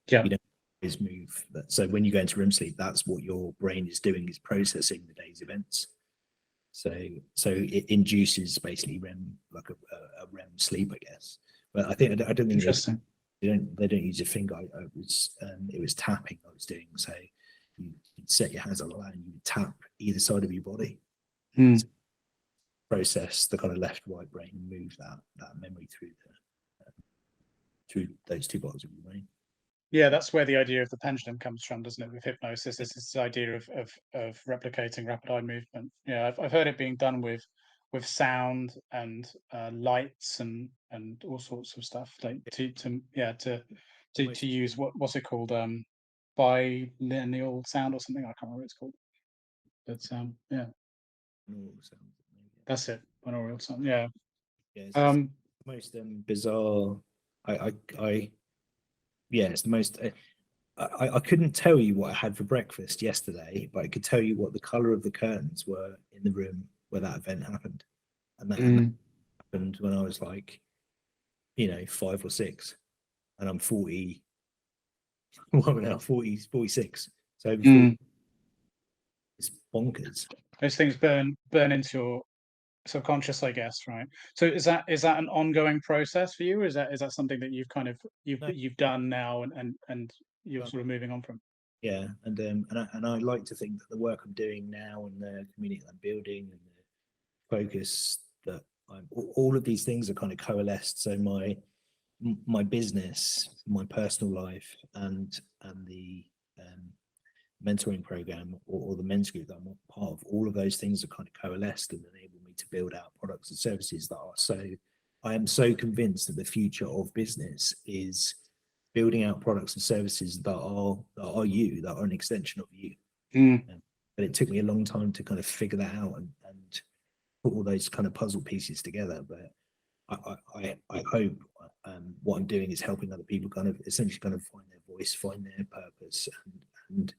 yeah, you don't always move. So when you go into REM sleep, that's what your brain is doing, is processing the day's events. So it induces basically REM, like a REM sleep, I guess. But I don't think interesting. they don't use a finger. It was tapping I was doing. So you'd set your hands on the line and you would tap either side of your body, process the kind of left right brain, and move that memory through those two parts of your brain. Yeah, that's where the idea of the pendulum comes from, doesn't it? With hypnosis, is this idea of replicating rapid eye movement. Yeah, I've heard it being done with sound and lights and all sorts of stuff, like to use what's it called, bilineal sound or something. I can't remember what it's called, but yeah, that's it. Binaural sound. Yeah. Yeah, it's the most bizarre. It's the most. I couldn't tell you what I had for breakfast yesterday, but I could tell you what the color of the curtains were in the room where that event happened, and that happened when I was like, 5 or 6, and I'm 40. What am I now? 46. So it's bonkers. Those things burn into your subconscious, I guess, right? So is that an ongoing process for you, or is that something that you've kind of you've done now and you're sort of moving on from? Yeah, and I like to think that the work I'm doing now and the community I'm building and the focus that all of these things are kind of coalesced. So my business, my personal life, and the mentoring program or the men's group that I'm part of, all of those things are kind of coalesced and enable me to build out products and services that are I am so convinced that the future of business is building out products and services that are an extension of you. But it took me a long time to kind of figure that out and put all those kind of puzzle pieces together. But I hope what I'm doing is helping other people kind of essentially kind of find their voice, find their purpose, and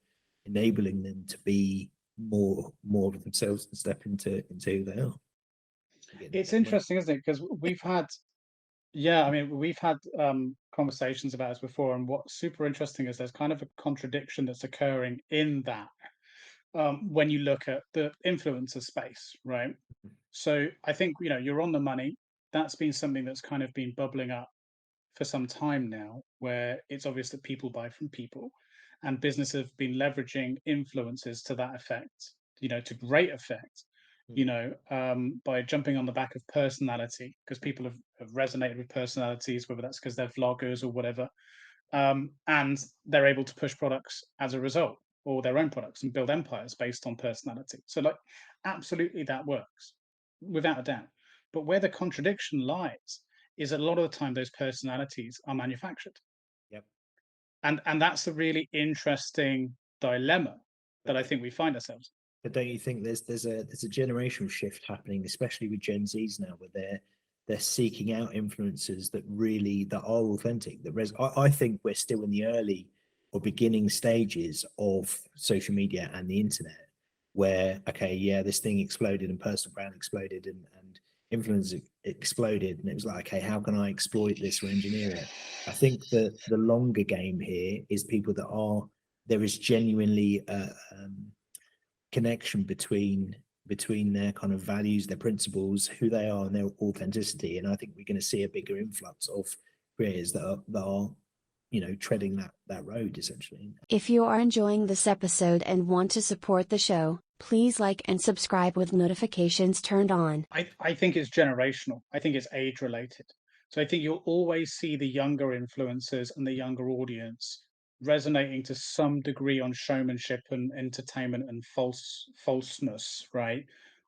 enabling them to be more of themselves and step into who they are. It's interesting, isn't it? Because we've had conversations about this before, and what's super interesting is there's kind of a contradiction that's occurring in that when you look at the influencer space, right? So I think you're on the money. That's been something that's kind of been bubbling up for some time now, where it's obvious that people buy from people, and businesses have been leveraging influences to that effect, to great effect, by jumping on the back of personality, because people have resonated with personalities, whether that's because they're vloggers or whatever, and they're able to push products as a result, or their own products, and build empires based on personality. So, like, absolutely, that works without a doubt. But where the contradiction lies is a lot of the time those personalities are manufactured. Yep. And that's a really interesting dilemma that I think we find ourselves. But don't you think there's a generational shift happening, especially with Gen Zs now, where they're seeking out influencers that are authentic. I think we're still in the early or beginning stages of social media and the internet, where this thing exploded and personal brand exploded and influence exploded, and it was like, okay, how can I exploit this or engineer it? I think that the longer game here is people that there is genuinely a connection between their kind of values, their principles, who they are, and their authenticity. And I think we're going to see a bigger influx of creators that are treading that road essentially. If you are enjoying this episode and want to support the show, please like and subscribe with notifications turned on. I think it's generational. I think it's age related. So I think you'll always see the younger influencers and the younger audience resonating to some degree on showmanship and entertainment and falseness, right?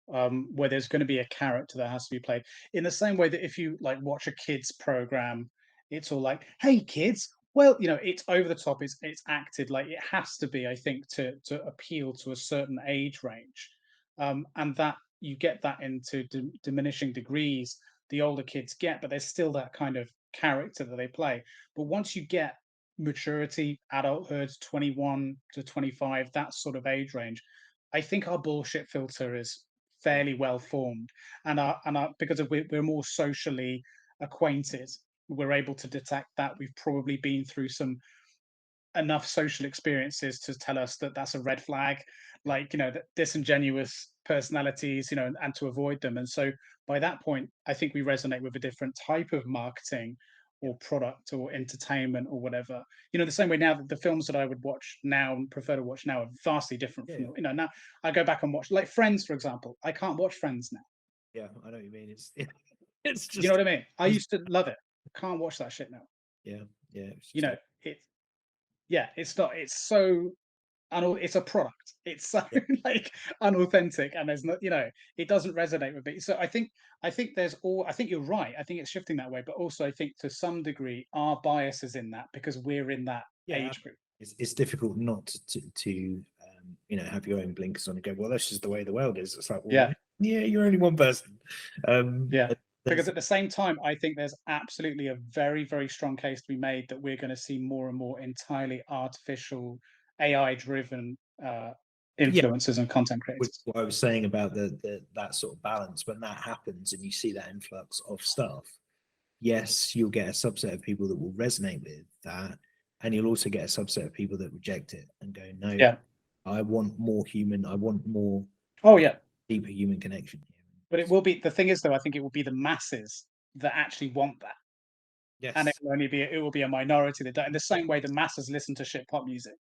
Where there's going to be a character that has to be played. In the same way that if you like watch a kids program, it's all like, "Hey kids, well, it's over the top, it's acted like it has to be, I think, to appeal to a certain age range." And that you get that into diminishing degrees the older kids get, but there's still that kind of character that they play. But once you get maturity, adulthood, 21 to 25, that sort of age range, I think our bullshit filter is Yeah, fairly well formed, and because we're more socially acquainted, we're able to detect that. We've probably been through some enough social experiences to tell us that that's a red flag, yeah, like that disingenuous personalities, and to avoid them. And so by that point, I think we resonate with a different type of marketing yeah, or product or entertainment or whatever. The same way now that the films that I would watch now and prefer to watch now are vastly different yeah, from yeah. now I go back and watch like Friends, for example. I can't watch Friends now. Yeah, I know what you mean. It's You know just what I mean? I it's, used to love it. Can't watch that shit now. yeah, yeah. It's You just know, it's yeah, it's not. It's so it's a product. It's so yeah, like unauthentic, and there's not, it doesn't resonate with me. So I think you're right. I think it's shifting that way, but also I think to some degree our bias is in that because we're in that yeah. age group. It's difficult not to have your own blinkers on and go, well, that's just the way the world is. It's like, well, Yeah, yeah, you're only one person. yeah. Because There's at the same time, I think there's absolutely a very, very strong case to be made that we're going to see more and more entirely artificial, AI-driven yeah, influencers and content with creators. what I was saying about that sort of balance. When that happens and you see that influx of stuff, yes, you'll get a subset of people that will resonate with that, and you'll also get a subset of people that reject it and go, no, Yeah. I want more human, I want more Oh yeah. deeper human connection here. But it will be the thing is though, I think it will be the masses that actually want that. And Yes, it will be a minority that don't. In the same way the masses listen to shit pop music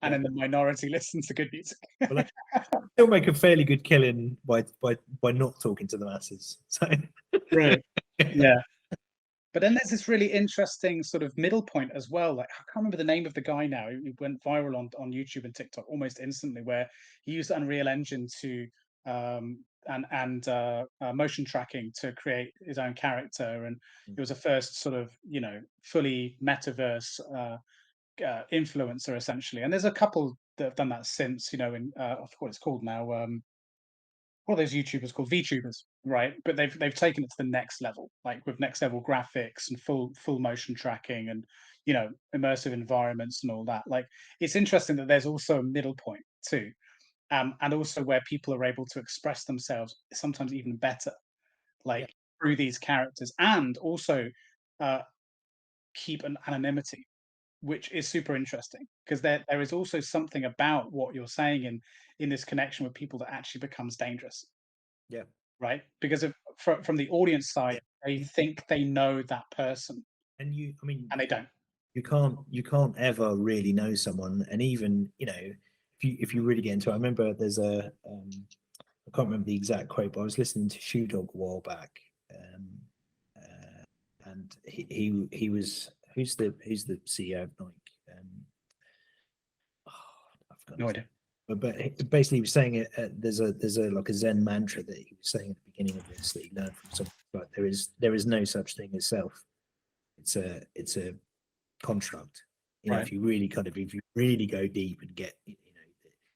and yeah. then the minority listens to good music. Well, I still make a fairly good killing by not talking to the masses. So Right. Yeah. But then there's this really interesting sort of middle point as well. Like I can't remember the name of the guy now. He went viral on YouTube and TikTok almost instantly, where he used Unreal Engine to motion tracking to create his own character, and it was a first sort of fully metaverse influencer essentially. And there's a couple that have done that since. In I forgot what it's called now. What are those YouTubers called? VTubers, right? But they've taken it to the next level, like with next level graphics and full motion tracking and immersive environments and all that. Like it's interesting that there's also a middle point too, and also where people are able to express themselves sometimes even better, yeah, like through these characters, and also uh, keep an anonymity, which is super interesting because there is also something about what you're saying in this connection with people that actually becomes dangerous, yeah, right? Because from the audience side, yeah. they You- think they know that person And I mean, and they don't. you can't ever really know someone, and even if you really get into it, I remember there's I can't remember the exact quote, but I was listening to Shoe Dog a while back, um, and he was who's the CEO of Nike? Oh, I've forgotten No his name. idea. Basically, he was saying it. There's a like a Zen mantra that he was saying at the beginning of this that he learned from someone. Like there is no such thing as self. It's a construct. Right. If you really go deep and get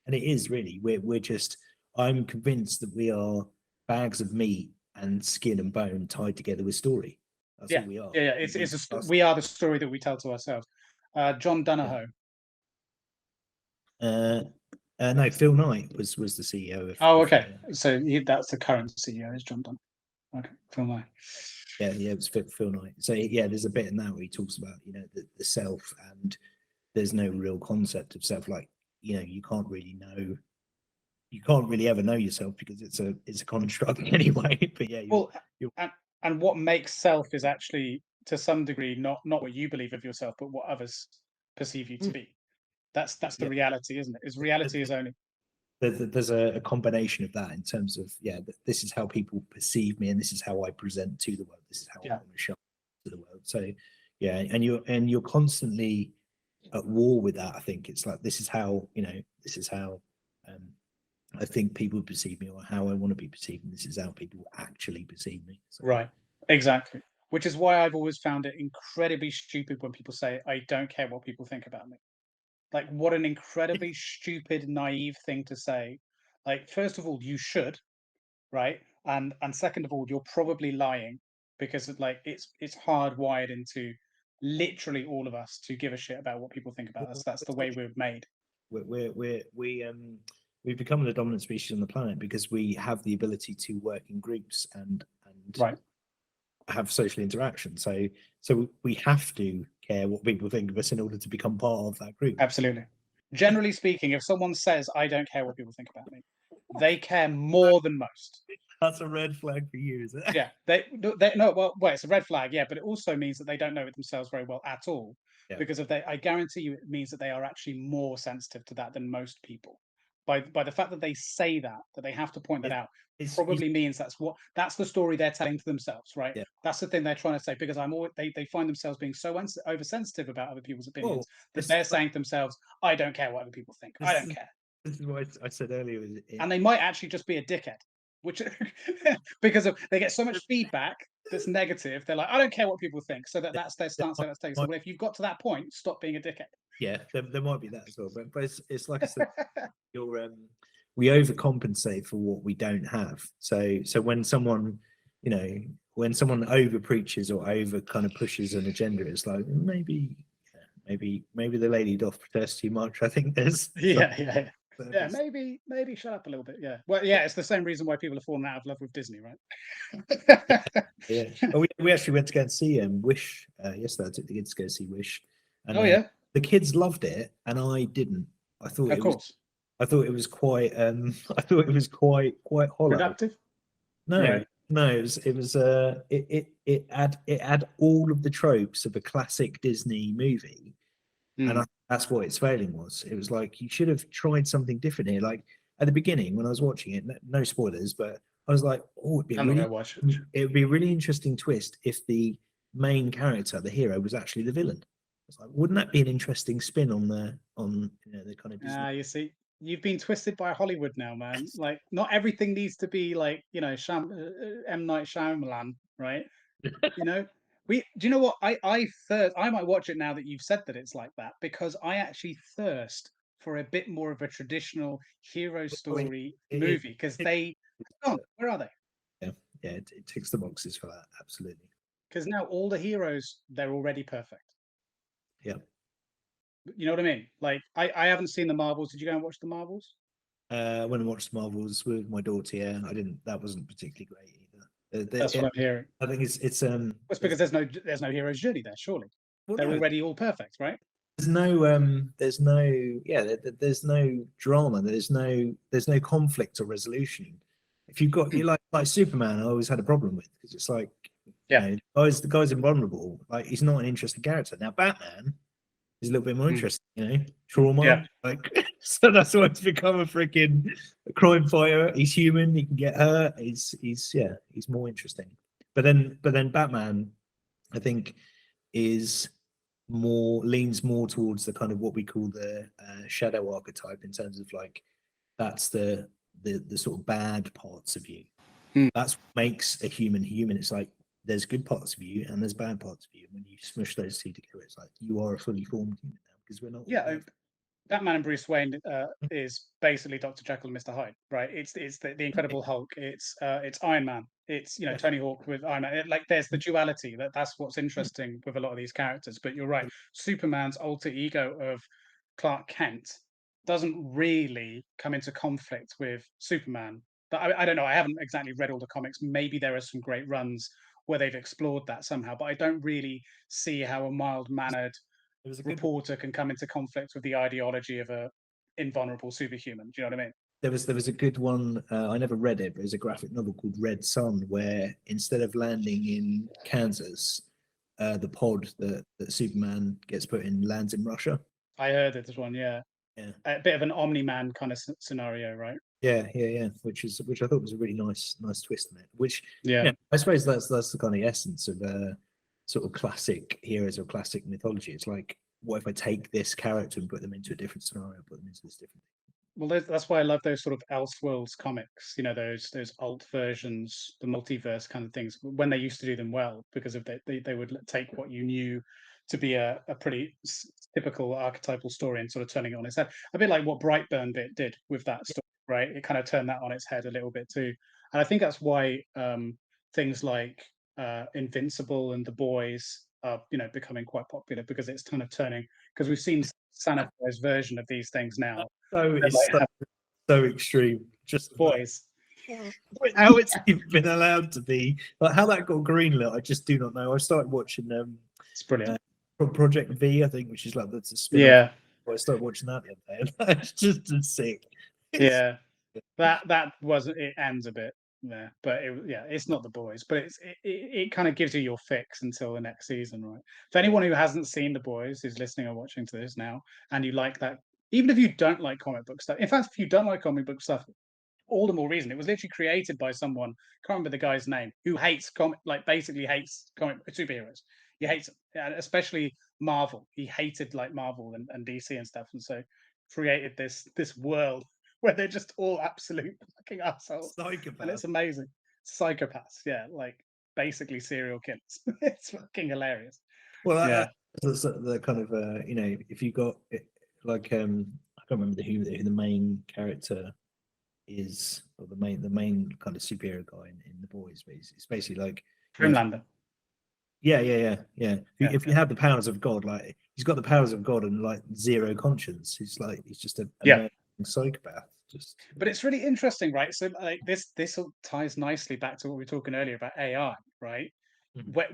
and it is really we're just. I'm convinced that we are bags of meat and skin and bone tied together with story. That's all Yeah. we are. Yeah. Yeah. We are the story that we tell to ourselves. John Yeah. Donahoe. Uh, no, Phil Knight was the CEO Oh, of okay. So that's the current CEO is John Don. Okay. Phil Nye. yeah, it was Phil Knight. So yeah, there's a bit in that where he talks about the self, and there's no real concept of self. Like you can't really know, you can't really ever know yourself because it's a construct anyway. But yeah, Well, you're and what makes self is actually to some degree not what you believe of yourself, but what others perceive you to be. That's the Yeah. reality, isn't it? Is reality is only There's a combination of that in terms of this is how people perceive me, and this is how I present to the world. This is how I yeah. want to show to the world. So yeah, and you're constantly at war with that. I think it's like this is how um, I think people perceive me, or how I want to be perceived, and this is how people actually perceive me. So, Right. Exactly. Which is why I've always found it incredibly stupid when people say, I don't care what people think about me. Like, what an incredibly stupid, naive thing to say. Like, first of all, you should, right? And second of all, you're probably lying because like it's hardwired into literally all of us to give a shit about what people think about us. That's the way we're made. we've become the dominant species on the planet because we have the ability to work in groups and Right. have social interaction. So we have to care what people think of us in order to become part of that group. Absolutely. Generally speaking, if someone says, I don't care what people think about me, they care more than most. That's a red flag for you, is it? Yeah, they no, well, it's a red flag, yeah, but it also means that they don't know it themselves very well at all. Yeah. Because if they, I guarantee you, it means that they are actually more sensitive to that than most people. By the fact that they say that they have to point that out, probably means that's the story they're telling to themselves, right? Yeah. That's the thing they're trying to say because they find themselves being so oversensitive about other people's opinions that this- they're saying to themselves, I don't care what other people think. I don't care. This is what I said earlier. And they might actually just be a dickhead, which because they get so much feedback that's negative. They're like, I don't care what people think. So that's their stance. That's taken. So well, if you've got to that point, stop being a dickhead. Yeah, there might be that as well, but it's like I said, we overcompensate for what we don't have. So when someone over preaches or over kind of pushes an agenda, it's like maybe the lady doth protest too much. I think there's yeah. Maybe shut up a little bit. Yeah. Well, yeah, it's the same reason why people are falling out of love with Disney, right? Yeah. Well, we actually went to go and see Wish yesterday. I took the kids to go see Wish, and yeah, the kids loved it, and I didn't. I thought of course. I thought it was quite. I thought it was quite hollow. Productive. No, right. no, it had all of the tropes of a classic Disney movie, and that's what its failing was. It was like you should have tried something different here. Like at the beginning when I was watching it, no spoilers, but I was like, oh, it would be a really interesting twist if the main character, the hero, was actually the villain. It's like, wouldn't that be an interesting spin on the kind of Disney? You see, you've been twisted by Hollywood now, man. Like, not everything needs to be like M. Night Shyamalan, right? Do you know what? I might watch it now that you've said that it's like that because I actually thirst for a bit more of a traditional hero story movie because where are they? Yeah, it ticks the boxes for that, absolutely. Because now all the heroes, they're already perfect. Yeah. You know what I mean? Like, I haven't seen the Marvels. Did you go and watch the Marvels? I went and watched Marvels with my daughter. Yeah, I didn't. That wasn't particularly great either. That's what I'm hearing. I think it's It's because there's no hero's journey there. Surely they're already all perfect, right? There's no drama. There's no conflict or resolution. If you've got you like Superman, I always had a problem with because it's like the guy's invulnerable. Like he's not an interesting character. Now Batman is a little bit more interesting. Trauma. Like so that's why it's become a freaking crime fighter. He's human. He can get hurt. He's more interesting. But then Batman, I think, leans more towards the kind of what we call the shadow archetype in terms of like that's the sort of bad parts of you. That's what makes a human. It's like there's good parts of you and there's bad parts of you. When you smush those two together, it's like you are a fully formed human now because we're not. Yeah, Batman and Bruce Wayne is basically Dr. Jekyll and Mr. Hyde, right? It's the Incredible Hulk. It's Iron Man. It's Tony Hawk with Iron Man. There's the duality. That's what's interesting with a lot of these characters. But you're right. Superman's alter ego of Clark Kent doesn't really come into conflict with Superman. But I don't know. I haven't exactly read all the comics. Maybe there are some great runs where they've explored that somehow. But I don't really see how a mild-mannered reporter can come into conflict with the ideology of a invulnerable superhuman. Do you know what I mean? There was a good one. I never read it, but there's a graphic novel called Red Sun, where instead of landing in Kansas, the pod that Superman gets put in lands in Russia. I heard it. This one, yeah, Yeah. a bit of an Omni-Man kind of scenario, right? Yeah. Which I thought was a really nice twist on it. Which Yeah. I suppose that's the kind of essence of sort of classic heroes or classic mythology. It's like, what if I take this character and put them into a different scenario, put them into this different. Well, that's why I love those sort of Elseworlds comics. You know, those alt versions, the multiverse kind of things. When they used to do them well, because of they would take what you knew to be a pretty typical archetypal story and sort of turning it on its head. A bit like what Brightburn did with that story, right? It kind of turned that on its head a little bit too. And I think that's why things like Invincible and The Boys are, you know, becoming quite popular, because it's kind of turning, because we've seen sanitized version of these things now. So They're it's like, so extreme. Just boys. how it's even been allowed to be, like how that got greenlit, I just do not know. I started watching It's brilliant. Project V, I think, which is like that's a spin-off. Yeah, I started watching that the other day, and it's just sick. yeah. That wasn't. It ends a bit there, but it's not The Boys, but it kind of gives you your fix until the next season, right? For anyone who hasn't seen The Boys, who's listening or watching to this now, and you like that, even if you don't like comic book stuff, in fact, if you don't like comic book stuff, all the more reason. It was literally created by someone, can't remember the guy's name, who hates basically hates comic superheroes. He hates, especially Marvel. He hated like Marvel and DC and stuff, and so created this world where they're just all absolute fucking assholes, and it's Psychopath. amazing. Psychopaths, yeah, like basically serial killers. It's fucking hilarious. Well, Yeah, that's the kind of if you got like I can't remember who the main character is, or the main kind of superhero guy in The Boys, but it's basically like, Homelander. yeah. Yeah, If you have the powers of God, like he's got the powers of God and like zero conscience. He's just a yeah. psychopath. Just But it's really interesting, right? So like this all ties nicely back to what we were talking earlier about AI, right?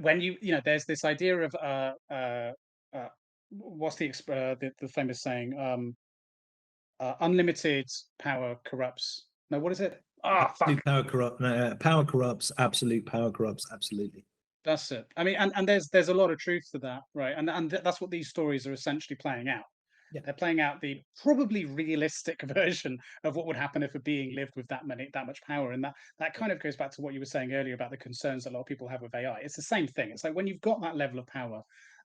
When you know, there's this idea of what's the famous saying? Unlimited power corrupts. No, what is it? Ah, fuck. absolute power corrupt. No, power corrupts. Absolute power corrupts. Absolutely. That's it. I mean, and there's a lot of truth to that, right? And that's what these stories are essentially playing out. Yeah. They're playing out the probably realistic version of what would happen if a being lived with that much power. And that kind of goes back to what you were saying earlier about the concerns that a lot of people have with AI. It's the same thing. It's like, when you've got that level of power,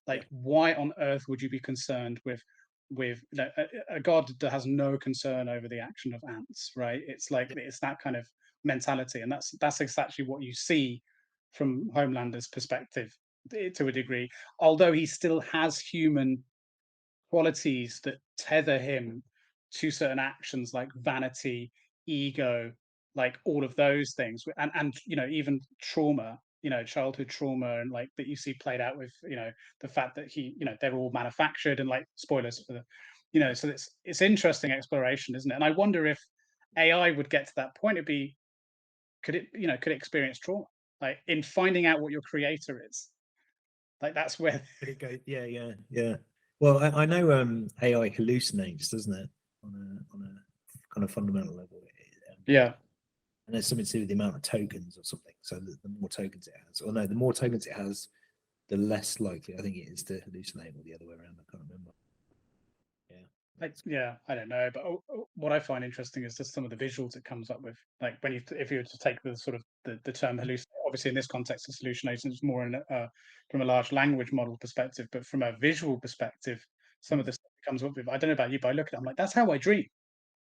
Yeah. like why on earth would you be concerned with you know, a god that has no concern over the action of ants, right? It's like it's that kind of mentality, and that's exactly what you see from Homelander's perspective to a degree, although he still has human qualities that tether him to certain actions like vanity, ego, like all of those things, and you know, even trauma, you know, childhood trauma, and like that you see played out with, you know, the fact that he, you know, they're all manufactured, and like spoilers for the, you know, so it's interesting exploration, isn't it? And I wonder if AI would get to that point. It'd be, could it, you know, could it experience trauma, like in finding out what your creator is? Like that's where Did it go? Yeah. Well, I know AI hallucinates, doesn't it? On a kind of fundamental level. yeah. And there's something to do with the amount of tokens or something. So the more tokens it has, or no, the more tokens it has, the less likely I think it is to hallucinate, or the other way around. I can't remember. Yeah, I don't know, but what I find interesting is just some of the visuals it comes up with. Like when if you were to take the sort of the term hallucinate, obviously in this context, it's hallucinations more in from a large language model perspective, but from a visual perspective, some of the stuff it comes up with. I don't know about you, but I look at it, I'm like, that's how I dream.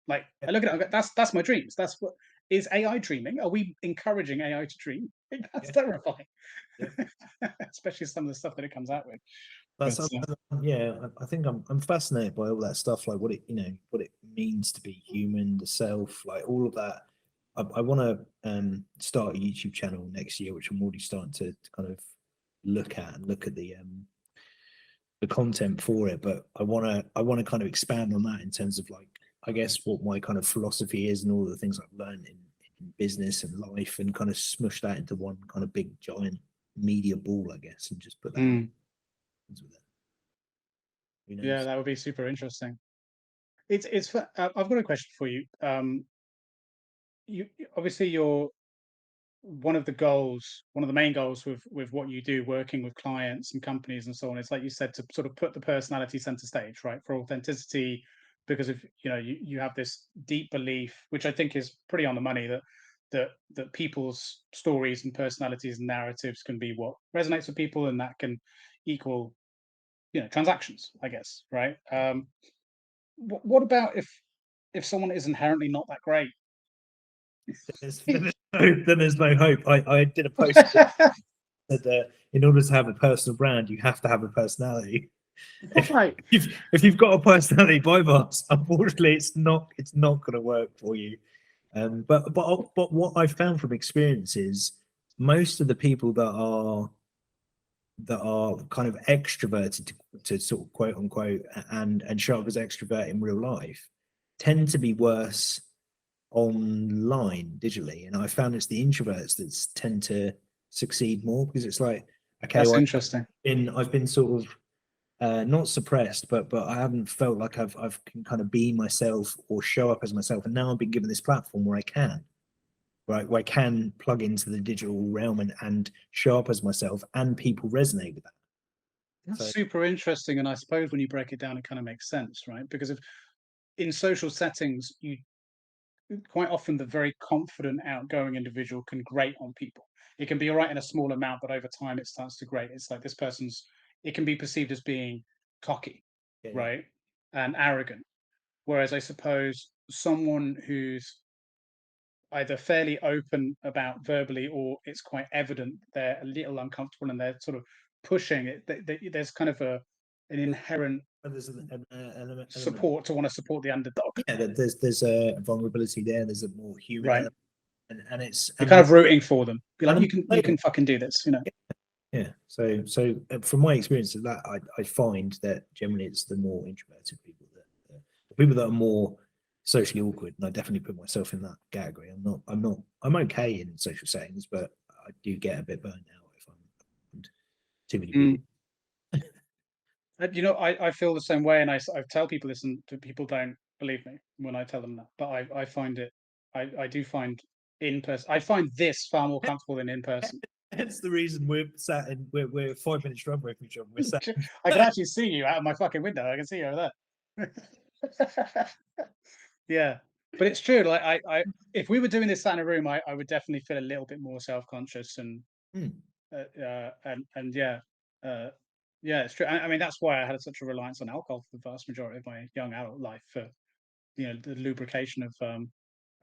Like I look at it, I go, that's my dreams. That's what is AI dreaming? Are we encouraging AI to dream? Like, that's terrifying, especially some of the stuff that it comes out with. That's But I think I'm fascinated by all that stuff, like what it means to be human, the self, like all of that. I want to start a YouTube channel next year, which I'm already starting to kind of look at the content for it. But I want to kind of expand on that in terms of, like, I guess what my kind of philosophy is and all the things I've learned in business and life, and kind of smush that into one kind of big giant media ball, I guess, and just put that with it. Who yeah, knows? that would be super interesting. I've got a question for you. You obviously one of the main goals with what you do, working with clients and companies and so on, is like you said, to sort of put the personality center stage, right, for authenticity, because if you have this deep belief, which I think is pretty on the money, that people's stories and personalities and narratives can be what resonates with people, and that can equal transactions, I guess, right? What about if someone is inherently not that great? Then there's no hope. I did a post that in order to have a personal brand, you have to have a personality. Right. If you've got a personality bypass, unfortunately, it's not going to work for you. But what I've found from experience is most of the people that are kind of extroverted to sort of quote unquote and show up as extrovert in real life tend to be worse online digitally, and I found it's the introverts that tend to succeed more, because it's like, okay, That's well, interesting. I've been sort of not suppressed, but I haven't felt like I've can kind of be myself or show up as myself, and now I've been given this platform where I can, right, where I can plug into the digital realm and show up as myself, and people resonate with that. That's So super interesting, and I suppose when you break it down, it kind of makes sense, right? Because if in social settings, you quite often the very confident, outgoing individual can grate on people. It can be all right in a small amount, but over time it starts to grate. It's like this person's. It can be perceived as being cocky, yeah, right, and arrogant. Whereas I suppose someone who's either fairly open about verbally, or it's quite evident they're a little uncomfortable and they're sort of pushing it. There's kind of an inherent there's an element. support to want to support the underdog. Yeah, there's a vulnerability there. There's a more human Right. element, and it's You're kind of rooting for them. Be like, and you can fucking do this, yeah. So from my experience of that, I find that generally it's the more introverted people the people that are more socially awkward, and I definitely put myself in that category. I'm okay in social settings, but I do get a bit burnt out if I'm around too many people. Mm. I feel the same way, and I tell people this, and people don't believe me when I tell them that. But I find it, I do find in person, I find this far more comfortable than in person. That's the reason we're sat in. We're 5 minutes from each other. We're sat. I can actually see you out of my fucking window. I can see you over there. Yeah, but it's true. Like if we were doing this sat in a room, I would definitely feel a little bit more self-conscious and and yeah, uh, yeah, it's true. I mean, that's why I had such a reliance on alcohol for the vast majority of my young adult life, for the lubrication of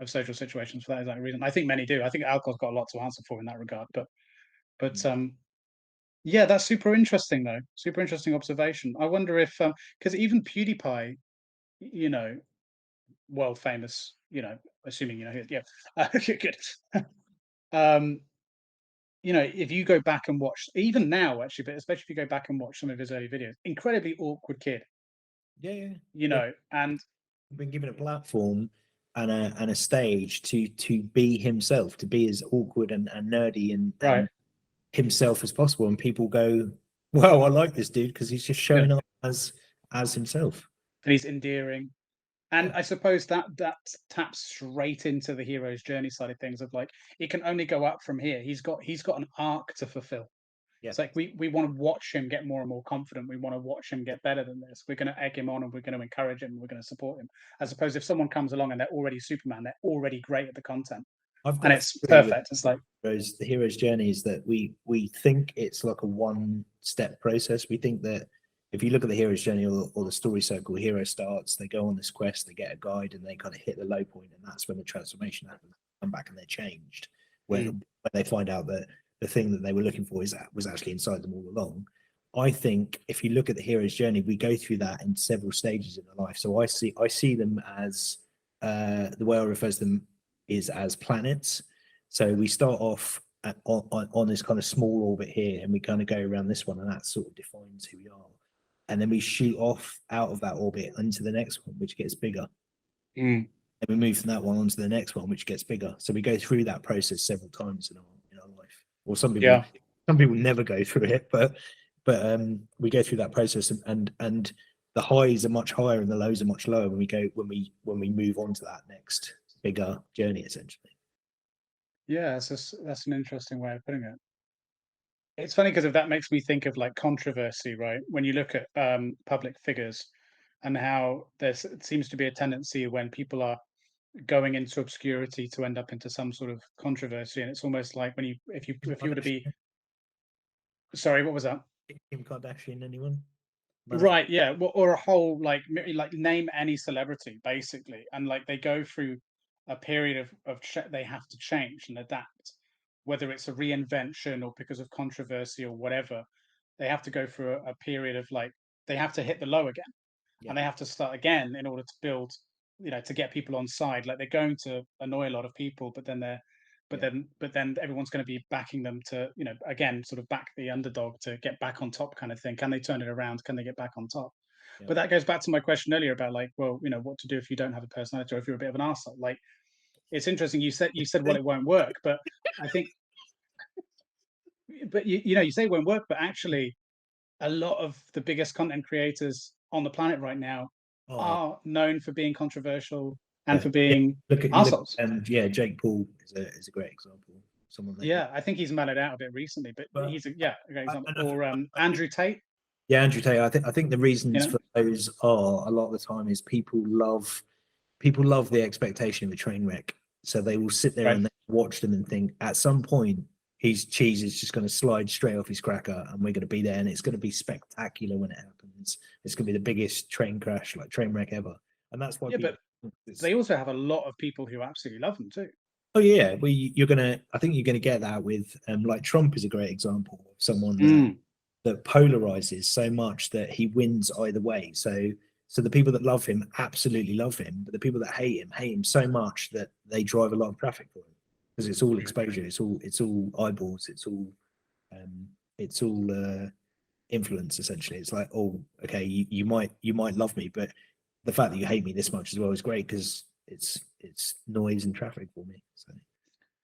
social situations, for that exact reason. I think many do. I think alcohol's got a lot to answer for in that regard. But yeah, that's super interesting though. Super interesting observation. I wonder if because even PewDiePie, you know, world famous, assuming yeah, good. um, if you go back and watch, even now actually, but especially if you go back and watch some of his early videos, incredibly awkward kid, Yeah. and Been given a platform and a stage to be himself, to be as awkward and nerdy right, and himself as possible, and people go, "Well, I like this dude because he's just yeah, showing up as himself." and he's endearing. And Yeah, I suppose that taps straight into the hero's journey side of things, of like, it can only go up from here. He's got an arc to fulfill. yeah. It's like we want to watch him get more and more confident. We want to watch him get better than this. We're going to egg him on, and we're going to encourage him, and we're going to support him. As opposed if someone comes along and they're already Superman, they're already great at the content, I've and got a it's theory with perfect. It's like, the hero's journey is that we think it's like a one-step process. We think that if you look at the hero's journey or the story circle, hero starts, they go on this quest, they get a guide, and they kind of hit the low point, and that's when the transformation happens. Come back and they're changed. When they find out that the thing that they were looking for was actually inside them all along. I think if you look at the hero's journey, we go through that in several stages in their life. So I see them as the way I refer to them is as planets. So we start off on this kind of small orbit here, and we kind of go around this one, and that sort of defines who we are. And then we shoot off out of that orbit into the next one, which gets bigger. And we move from that one onto the next one, which gets bigger. So we go through that process several times in our life. Or some people never go through it, but we go through that process, and the highs are much higher and the lows are much lower when we move on to that next bigger journey, essentially. Yeah, that's an interesting way of putting it. It's funny because if that makes me think of like controversy, right? When you look at public figures and how it seems to be a tendency when people are going into obscurity to end up into some sort of controversy, and it's almost like when you if you were to be Kardashian, sorry, what was that? Kim Kardashian, anyone? None of Right, yeah, well, or a whole like like name any celebrity basically, and like they go through a period they have to change and adapt, whether it's a reinvention or because of controversy or whatever. They have to go through a period of like they have to hit the low again yeah, and they have to start again in order to build, to get people on side. Like they're going to annoy a lot of people, but then yeah, but then everyone's going to be backing them to, again, sort of back the underdog to get back on top kind of thing. Can they turn it around? Can they get back on top? yeah. But that goes back to my question earlier about like, well, what to do if you don't have a personality or if you're a bit of an arsehole. Like it's interesting. You said, well, it won't work, but I think, but you say it won't work, but actually a lot of the biggest content creators on the planet right now Oh, are known for being controversial and yeah, for yeah. being You look, assholes. and yeah, Jake Paul is a great example. Someone that you, Yeah, I think he's mellowed out a bit recently, but but he's a great example. and Or I think Andrew Tate, yeah, Andrew Tate. I think the you reasons know, for those are a lot of the time is people love the expectation of a train wreck, so they will sit there right? and they watch them and think at some point his cheese is just going to slide straight off his cracker, and we're going to be there, and it's going to be spectacular when it happens. It's going to be the biggest train crash, like train wreck ever, and that's why Yeah, people. but they also have a lot of people who absolutely love them too. Oh yeah, well you're gonna. I think you're gonna get that with like Trump is a great example of someone that Mm, polarizes so much that he wins either way. So the people that love him absolutely love him, but the people that hate him so much that they drive a lot of traffic for him because it's all right. exposure, it's all eyeballs, um, it's all influence essentially. It's like, oh, okay, you might love me, but the fact that you hate me this much as well is great because it's noise and traffic for me. So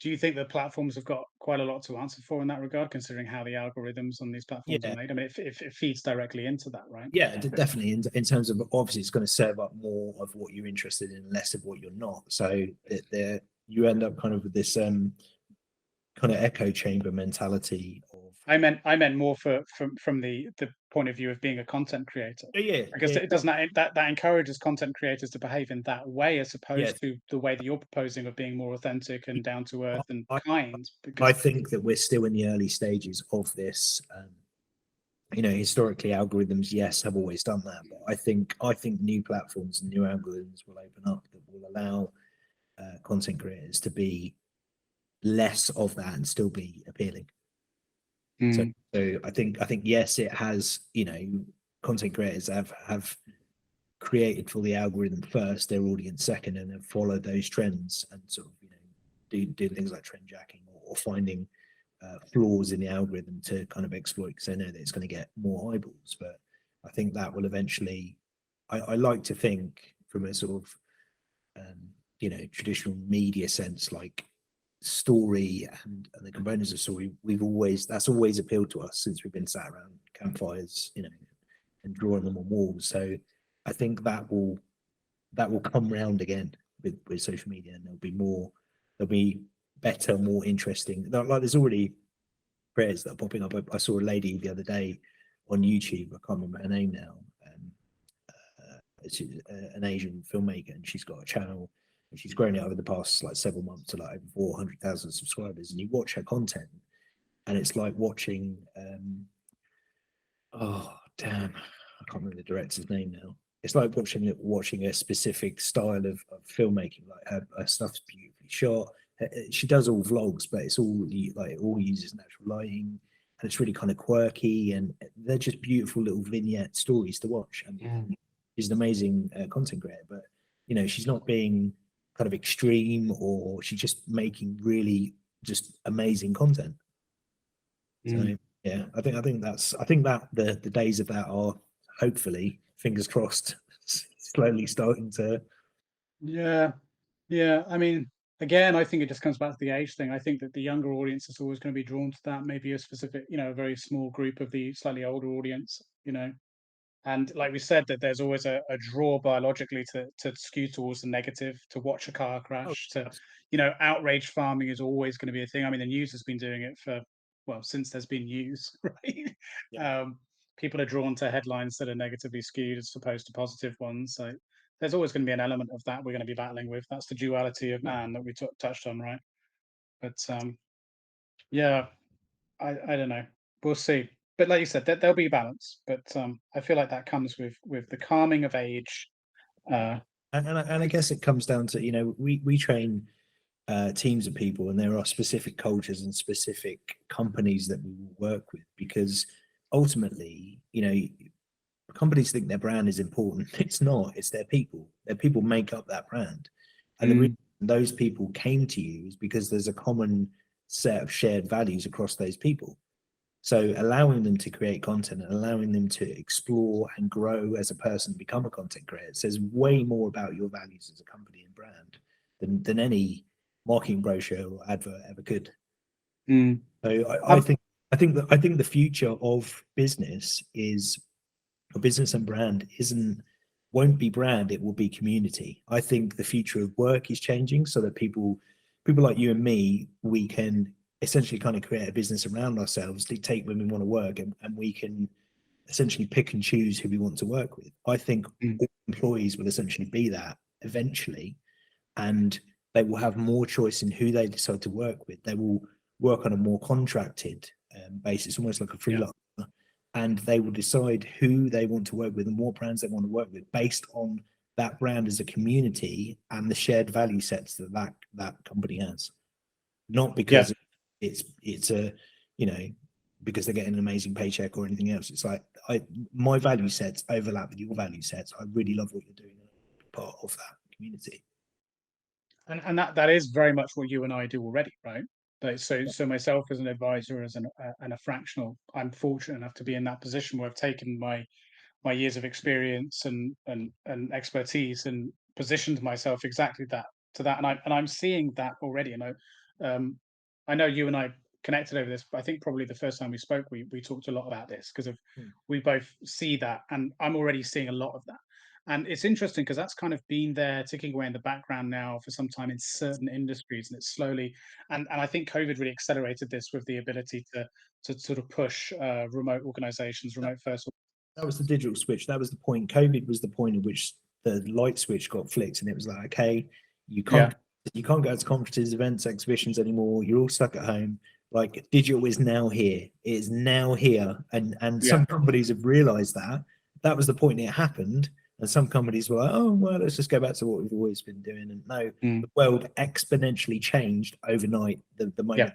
Do you think the platforms have got quite a lot to answer for in that regard, considering how the algorithms on these platforms are yeah, made? I mean, it feeds directly into that, right? yeah, definitely. In terms of obviously, it's going to serve up more of what you're interested in, less of what you're not. So there, you end up kind of with this kind of echo chamber mentality of I meant more from the point of view of being a content creator, yeah, because yeah, it doesn't that encourages content creators to behave in that way as yeah. opposed to the way that you're proposing of being more authentic and down to earth and I, kind. I Because think that we're still in the early stages of this. Historically, algorithms, yes, have always done that, but I think new platforms and new algorithms will open up that will allow content creators to be less of that and still be appealing. So, mm, so I think yes, it has. Content creators have created for the algorithm first, their audience second, and then follow those trends and sort of do things like trend jacking or finding flaws in the algorithm to kind of exploit because they know that it's going to get more eyeballs. But I think that will eventually. I like to think from a sort of traditional media sense, like story and the components of story, that's always appealed to us since we've been sat around campfires, and drawing them on walls. So I think that will come round again with social media, and there'll be better, more interesting. Like there's already creators that are popping up. I saw a lady the other day on YouTube. I can't remember her name now. It's an Asian filmmaker, and she's got a channel, and she's grown it over the past like several months to like over 400,000 subscribers. And you watch her content, and it's like watching. Oh damn, I can't remember the director's name now. It's like watching a specific style of filmmaking. Like her stuff's beautifully shot. She does all vlogs, but it's all like it all uses natural lighting, and it's really kind of quirky, and they're just beautiful little vignette stories to watch. And mm, she's an amazing content creator, but she's not being kind of extreme, or she's just making really just amazing content. mm. So yeah, I think that the days of that are hopefully, fingers crossed, slowly starting to. Yeah, yeah. I mean, again, I think it just comes back to the age thing. I think that the younger audience is always going to be drawn to that. Maybe a specific, a very small group of the slightly older audience. And like we said, that there's always a draw biologically to skew towards the negative, to watch a car Oh, crash, to, abs- outrage farming is always going to be a thing. I mean, the news has been doing it for, well, since there's been news, right? yeah. Um, People are drawn to headlines that are negatively skewed as opposed to positive ones. So there's always going to be an element of that we're going to be battling with. That's the duality of man that we touched on, right? But yeah, I don't know. We'll see. But like you said, there'll be balance. But I feel like that comes with the calming of age. Uh, And I guess it comes down to, we train teams of people, and there are specific cultures and specific companies that we will work with, because ultimately, companies think their brand is important. It's not. It's their people. Their people make up that brand, and the reason mm, those people came to you is because there's a common set of shared values across those people. So allowing them to create content and allowing them to explore and grow as a person, become a content creator, says way more about your values as a company and brand than any marketing brochure or advert ever could. mm. So Um, I think the future of business is, or business and brand won't be brand, it will be community. I think the future of work is changing so that people like you and me, we can essentially kind of create a business around ourselves, dictate when we want to work, and we can essentially pick and choose who we want to work with. I think mm, all employees will essentially be that eventually, and they will have more choice in who they decide to work with. They will work on a more contracted basis, almost like a yeah, freelancer, and they will decide who they want to work with and what brands they want to work with based on that brand as a community and the shared value sets that company has. Not yeah. because it's a, you know because they're getting an amazing paycheck or anything else. It's like, my value sets overlap with your value sets. I really love what you're doing, part of that community. And that is very much what you and I do already, right? So myself as an advisor, as and a fractional, I'm fortunate enough to be in that position where I've taken my years of experience and expertise and positioned myself exactly that to that, and I'm seeing that already. Um, I know you and I connected over this, but I think probably the first time we spoke, we talked a lot about this because of Hmm. we both see that, and I'm already seeing a lot of that. And it's interesting because that's kind of been there ticking away in the background now for some time in certain industries, and it's slowly, and I think COVID really accelerated this with the ability to sort of push remote organizations, That, remote first. that was the digital switch. That was the point. COVID was the point at which the light switch got flicked, and it was like, okay, you Yeah, can't you can't go to conferences, events, exhibitions anymore. You're all stuck at home. Like, digital is now here. It is now here, and yeah. some companies have realised that that was the point it happened. And some companies were like, oh well, let's just go back to what we've always been doing. And no, Mm, the world exponentially changed overnight. The yeah,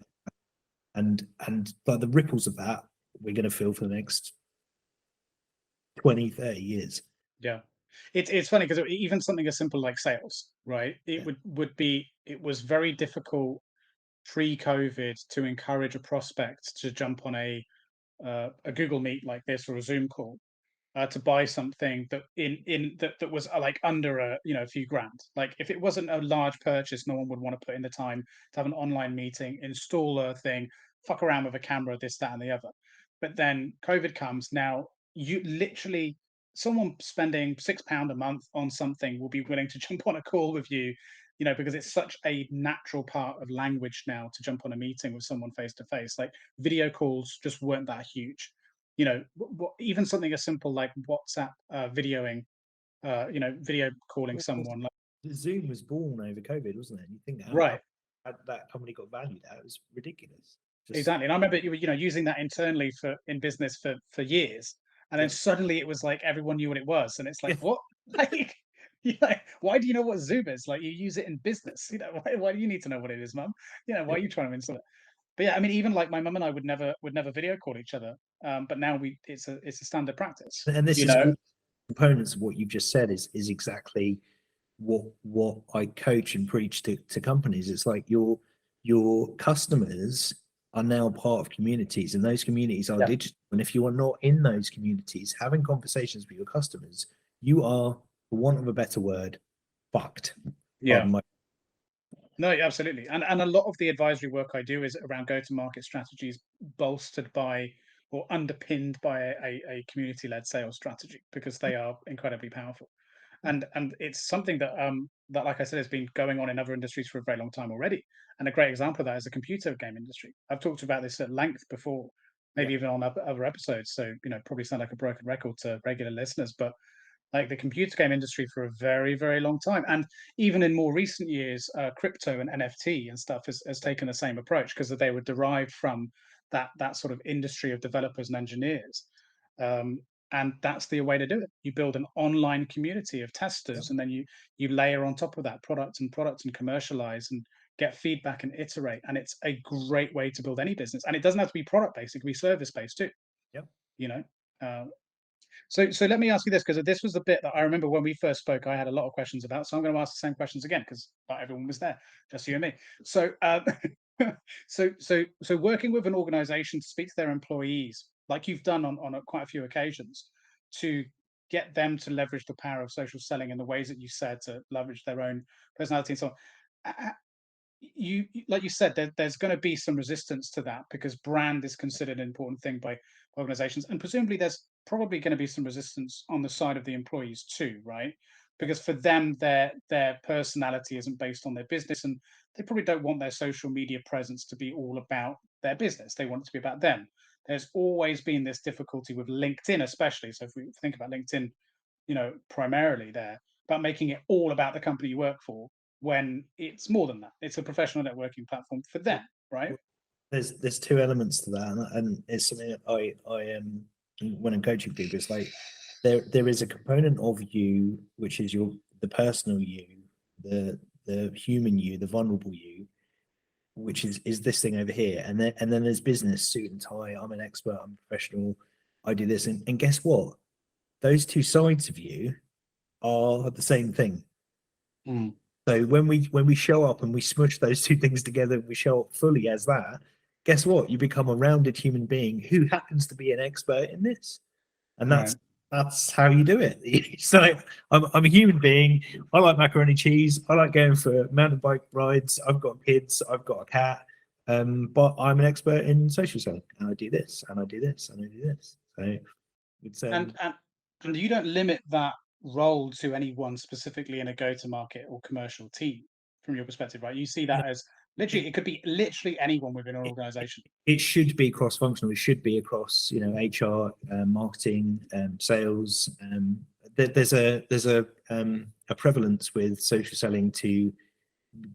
moment, and like the ripples of that, we're going to feel for the next 20, 30 years. yeah. It's funny because even something as simple like sales, right? It Yeah. it was very difficult pre-COVID to encourage a prospect to jump on a Google Meet like this or a Zoom call to buy something that that was like under a few grand. Like if it wasn't a large purchase, no one would want to put in the time to have an online meeting, install a thing, fuck around with a camera, this, that, and the other. But then COVID comes. Now you literally someone spending £6 a month on something will be willing to jump on a call with you, because it's such a natural part of language now to jump on a meeting with someone face to face. Like video calls just weren't that huge. Even something as simple like WhatsApp videoing, video calling someone. Like, Zoom was born over COVID, wasn't it? And you think how right, that company got valued at? It was ridiculous. Just exactly. And I remember using that internally in business for years, and then yeah, suddenly it was like everyone knew what it was, and it's like yeah, what, like. Yeah, why do you know what Zoom is? Like you use it in business. Why do you need to know what it is, mum? Why yeah. are you trying to install it? But yeah, I mean, even like my mum and I would never video call each other. But now it's a standard practice. And this You is know, all components of what you've just said is exactly what I coach and preach to companies. It's like your customers are now part of communities, and those communities are yeah, digital. And if you are not in those communities having conversations with your customers, you are, for want of a better word, fucked. yeah. Pardon my. No, yeah, absolutely. And a lot of the advisory work I do is around go-to-market strategies bolstered by or underpinned by a community-led sales strategy, because they are incredibly powerful. And it's something that that, like I said, has been going on in other industries for a very long time already. And a great example of that is the computer game industry. I've talked about this at length before, Yeah. maybe even on other episodes. So probably sound like a broken record to regular listeners, but like the computer game industry for a very, very long time. And even in more recent years, crypto and NFT and stuff has taken the same approach, because they were derived from that sort of industry of developers and engineers. Um, and that's the way to do it. You build an online community of Yeah. testers, and then you layer on top of that product and commercialize and get feedback and iterate. And it's a great way to build any business. And it doesn't have to be product based; it can be service based too. Yeah. You know, uh, so let me ask you this, because this was the bit that I remember when we first spoke, I had a lot of questions about. So I'm going to ask the same questions again, because not everyone was there, just you and me. So so working with an organization to speak to their employees, like you've done on quite a few occasions, to get them to leverage the power of social selling in the ways that you said, to leverage their own personality and so on. Like you said, there's going to be some resistance to that, because brand is considered an important thing by organizations, and presumably there's probably going to be some resistance on the side of the employees too, right? Because for them, their personality isn't based on their business, and they probably don't want their social media presence to be all about their business. They want it to be about them. There's always been this difficulty with LinkedIn, especially. So if we think about LinkedIn, primarily there, about making it all about the company you work for, when it's more than that. It's a professional networking platform for them, right? Well, there's two elements to that, and it's something that I am when I'm coaching people. It's like there is a component of you which is the personal you, the human you, the vulnerable you, which is this thing over here, and then there's business, suit and tie. I'm an expert. I'm a professional. I do this, and guess what? Those two sides of you are the same thing. Mm. So when we show up and we smush those two things together, and we show up fully as that, guess what? You become a rounded human being who happens to be an expert in this, and Right. that's how you do it. So I'm a human being. I like macaroni cheese. I like going for mountain bike rides. I've got kids. I've got a cat. But I'm an expert in social selling, and I do this, and I do this, and I do this. So it's And you don't limit that role to anyone specifically in a go-to-market or commercial team, from your perspective, right? You see that as literally, it could be literally anyone within an it, organization. it should be cross-functional. It should be across, HR, marketing, sales. There's a prevalence with social selling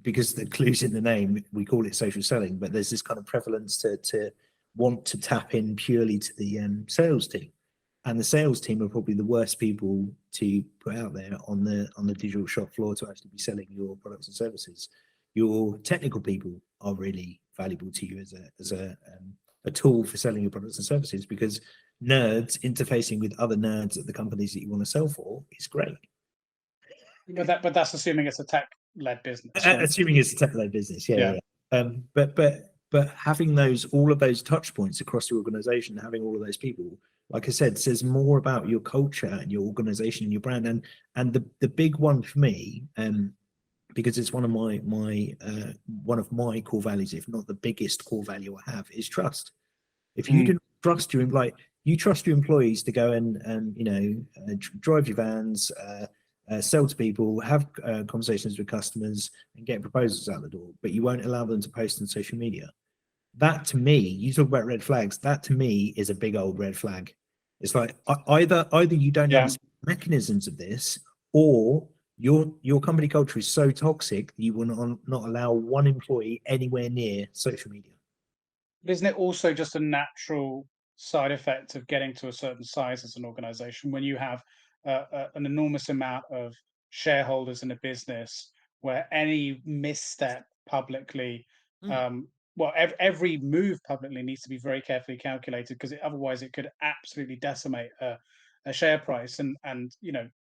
because the clues in the name, we call it social selling, but there's this kind of prevalence to want to tap in purely to the sales team. And the sales team are probably the worst people to put out there on the digital shop floor to actually be selling your products and services. Your technical people are really valuable to you as a tool for selling your products and services, because nerds interfacing with other nerds at the companies that you want to sell for is great. But that's assuming it's a tech-led business, right? Assuming it's a tech-led business, yeah. Yeah. But having all of those touch points across the organization, having all of those people, like I said, says more about your culture and your organization and your brand. And the big one for me, because it's one of my core values, if not the biggest core value I have, is trust. If you didn't trust you trust your employees to go and drive your vans, sell to people, have conversations with customers, and get proposals out the door, but you won't allow them to post on social media. That to me, you talk about red flags. That to me is a big old red flag. It's like either you don't Yeah. understand the mechanisms of this, or your company culture is so toxic that you will not allow one employee anywhere near social media. Isn't it also just a natural side effect of getting to a certain size as an organization, when you have an enormous amount of shareholders in a business, where any misstep publicly, well, every move publicly needs to be very carefully calculated, because otherwise it could absolutely decimate a share price and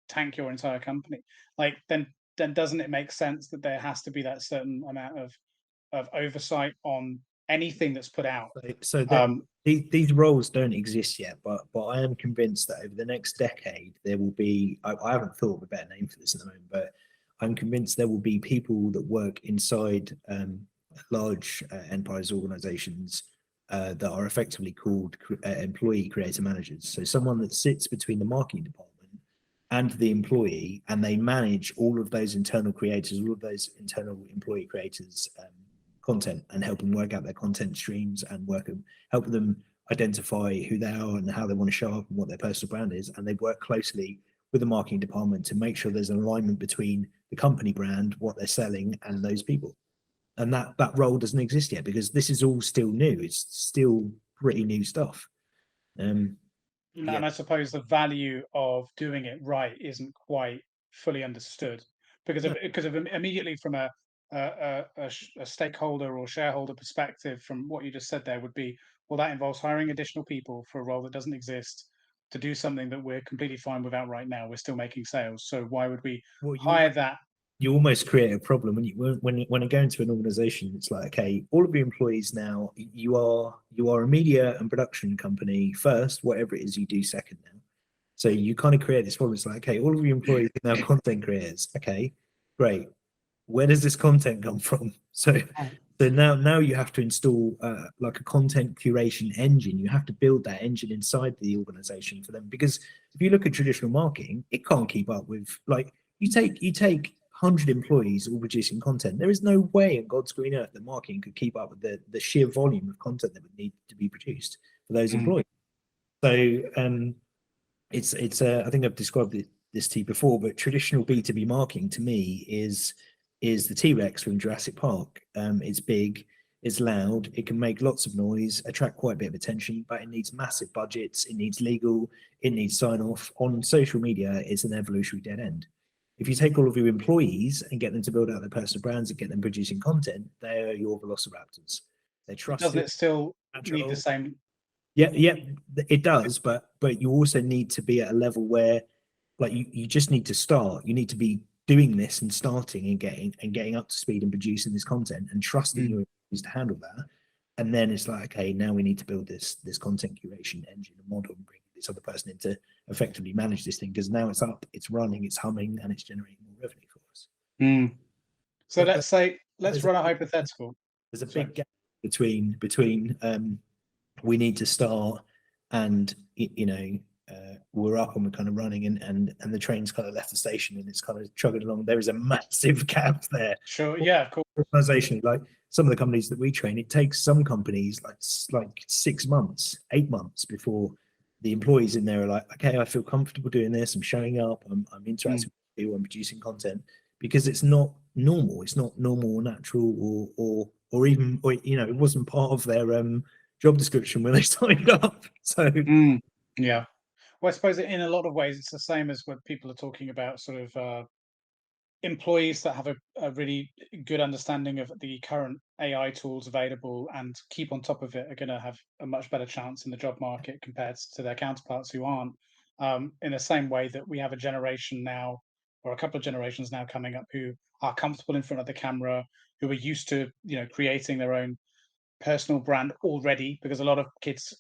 tank your entire company. Like then doesn't it make sense that there has to be that certain amount of oversight on anything that's put out? So these roles don't exist yet, but I am convinced that over the next decade there will be. I haven't thought of a better name for this at the moment, but I'm convinced there will be people that work inside large enterprise organizations that are effectively called employee creator managers. So someone that sits between the marketing department and the employee, and they manage all of those internal creators, all of those internal employee creators' content, and help them work out their content streams and help them identify who they are and how they want to show up and what their personal brand is. And they work closely with the marketing department to make sure there's an alignment between the company brand, what they're selling, and those people. And that role doesn't exist yet because this is all still new. It's still pretty new stuff. And I suppose the value of doing it right isn't quite fully understood because of immediately from a stakeholder or shareholder perspective, from what you just said there, would be, well, that involves hiring additional people for a role that doesn't exist to do something that we're completely fine without right now. We're still making sales, so why would we hire that? You almost create a problem when you go into an organization. It's like, okay, all of your employees now, you are a media and production company first, whatever it is you do second now. So you kind of create this problem. It's like, okay, all of your employees are now content creators. Okay, great. Where does this content come from? So now you have to install like a content curation engine. You have to build that engine inside the organization for them, because if you look at traditional marketing, it can't keep up with, like, you take 100 employees all producing content. There is no way in God's green earth that marketing could keep up with the sheer volume of content that would need to be produced for those employees. So it's I think I've described this to you before, but traditional B2B marketing to me is the T-Rex from Jurassic Park. It's big, it's loud, it can make lots of noise, attract quite a bit of attention, but it needs massive budgets, it needs legal, it needs sign-off. On social media, it's an evolutionary dead end. If you take all of your employees and get them to build out their personal brands and get them producing content, they are your velociraptors. They trust. Doesn't it still need the same? Yeah, it does, but you also need to be at a level where, like, you just need to start. You need to be doing this and starting and getting up to speed and producing this content and trusting your employees to handle that. And then it's like, okay, now we need to build this content curation engine and model and bring this other person in to effectively manage this thing, because now it's up, it's running, it's humming, and it's generating more revenue for us. So let's run a hypothetical. There's a big gap between we need to start and we're up and we're kind of running, and the train's kind of left the station and it's kind of chugging along. There is a massive gap there. Sure, yeah, of course. Organization, like some of the companies that we train, it takes some companies like 6 months, 8 months before the employees in there are like, okay, I feel comfortable doing this. I'm showing up. I'm interacting with people. I'm producing content, because it's not normal. It's not normal or natural or even it wasn't part of their job description when they signed up. So yeah. Well, I suppose in a lot of ways it's the same as what people are talking about, sort of employees that have a really good understanding of the current AI tools available and keep on top of it are going to have a much better chance in the job market compared to their counterparts who aren't. In the same way that we have a generation now, or a couple of generations now coming up, who are comfortable in front of the camera, who are used to creating their own personal brand already, because a lot of kids,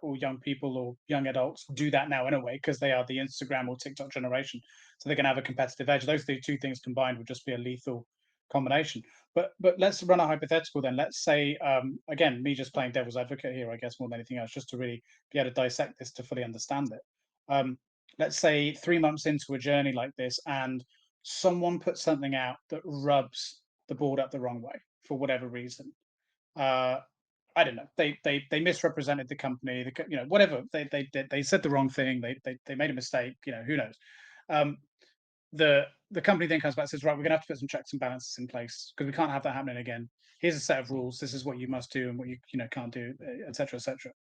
or young people or young adults do that now anyway, because they are the Instagram or TikTok generation. So they're going to have a competitive edge. Those two things combined would just be a lethal combination. But let's run a hypothetical then. Let's say, again, me just playing devil's advocate here, I guess, more than anything else, just to really be able to dissect this to fully understand it. Let's say 3 months into a journey like this, and someone puts something out that rubs the board up the wrong way for whatever reason. I don't know. They misrepresented the company. Whatever. They said the wrong thing. They made a mistake. Who knows? The company then comes back and says, right, we're gonna have to put some checks and balances in place, because we can't have that happening again. Here's a set of rules. This is what you must do and what you can't do, etc., etc.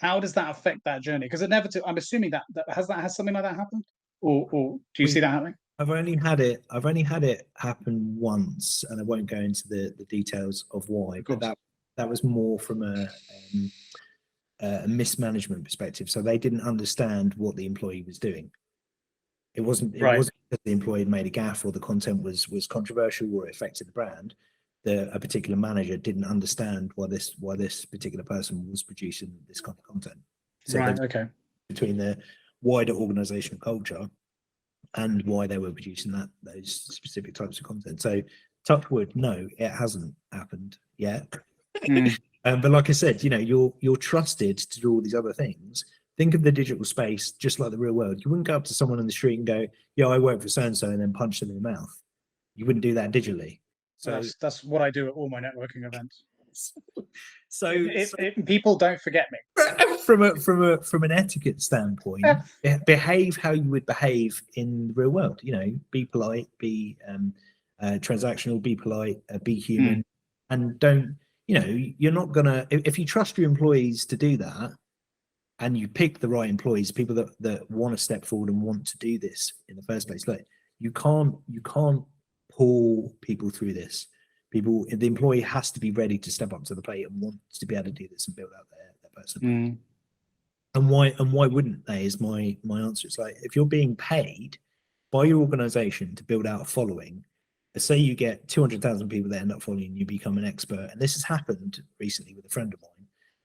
How does that affect that journey? Because I'm assuming that has something like that happened, or do you see that happening? I've only had it happen once, and I won't go into the details of why, but that was more from a mismanagement perspective. So they didn't understand what the employee was doing. It wasn't because the employee had made a gaffe or the content was controversial or it affected the brand. A particular manager didn't understand why this particular person was producing this kind of content. So between the wider organizational culture and why they were producing those specific types of content. So touch wood, no, it hasn't happened yet. But like I said, you're trusted to do all these other things. Think of the digital space just like the real world. You wouldn't go up to someone on the street and go, "Yeah, I work for so and so," and then punch them in the mouth. You wouldn't do that digitally. Well, So, that's what I do at all my networking events. so, People don't forget me. from an etiquette standpoint, behave how you would behave in the real world. Be polite, be transactional, be polite, be human, and don't. You're not gonna if you trust your employees to do that, and you pick the right employees, people that want to step forward and want to do this in the first place. Like you can't pull people through this. The employee has to be ready to step up to the plate and want to be able to do this and build out their personal. And why wouldn't they? Is my answer. It's like if you're being paid by your organization to build out a following, say you get 200,000 people that end up following you, become an expert, and this has happened recently with a friend of mine.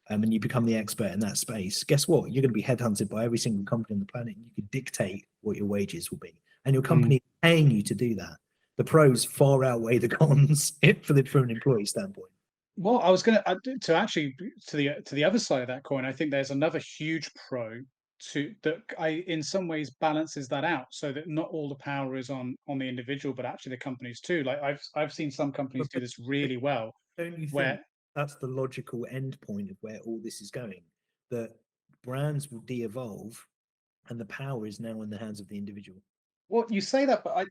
And you become the expert in that space, guess what? You're going to be headhunted by every single company on the planet, and you can dictate what your wages will be. And your company is paying you to do that. The pros far outweigh the cons from an employee standpoint. Well, I was going to actually to the other side of that coin. I think there's another huge pro that in some ways balances that out, so that not all the power is on the individual, but actually the companies too. Like I've seen some companies do this really well. Don't you think that's the logical end point of where all this is going? That brands will de-evolve, and the power is now in the hands of the individual. Well, you say that, but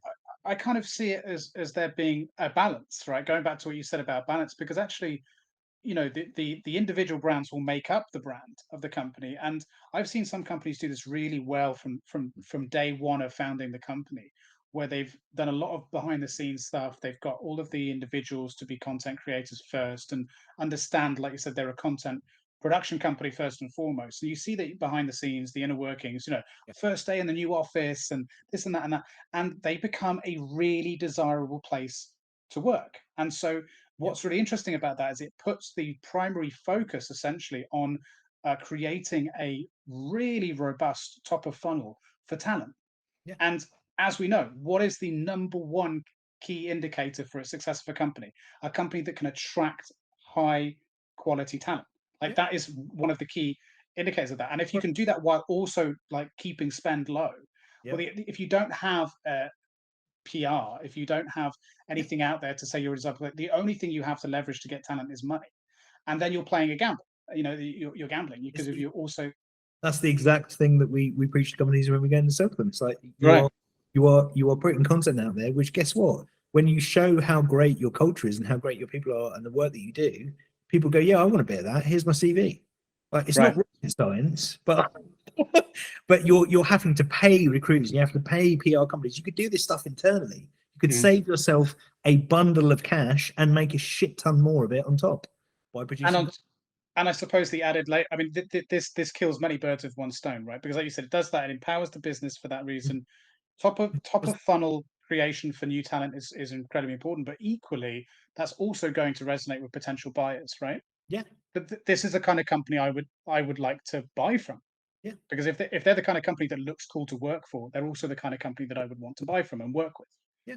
I kind of see it as there being a balance, right? Going back to what you said about balance, because actually, the individual brands will make up the brand of the company, and I've seen some companies do this really well from day one of founding the company, where they've done a lot of behind the scenes stuff. They've got all of the individuals to be content creators first and understand, like you said, they're a content production company first and foremost. So you see that behind the scenes, the inner workings, first day in the new office and this and that and that, and they become a really desirable place to work. And so what's really interesting about that is it puts the primary focus essentially on creating a really robust top of funnel for talent. Yeah. And as we know, what is the number one key indicator for a success of a company? A company that can attract high quality talent. Like that is one of the key indicators of that. And if you can do that while also like keeping spend low, well, if you don't have PR, if you don't have anything out there to say you're a designer, the only thing you have to leverage to get talent is money, and then you're playing a gamble. You're gambling because if you also. That's the exact thing that we preach to companies when we go into sell them. It's like you are putting content out there, which guess what? When you show how great your culture is and how great your people are and the work that you do, people go, "Yeah, I want to be at that. Here's my CV." Like it's not rocket science, but you're having to pay recruiters, you have to pay PR companies. You could do this stuff internally. You could save yourself a bundle of cash and make a shit ton more of it on top by producing. And I suppose the added layer, I mean, this kills many birds with one stone, right? Because like you said, it does that. It empowers the business for that reason. Top of funnel creation for new talent is incredibly important, but equally, that's also going to resonate with potential buyers, right? Yeah. But this is the kind of company I would like to buy from. Yeah. Because if they're the kind of company that looks cool to work for, they're also the kind of company that I would want to buy from and work with. Yeah.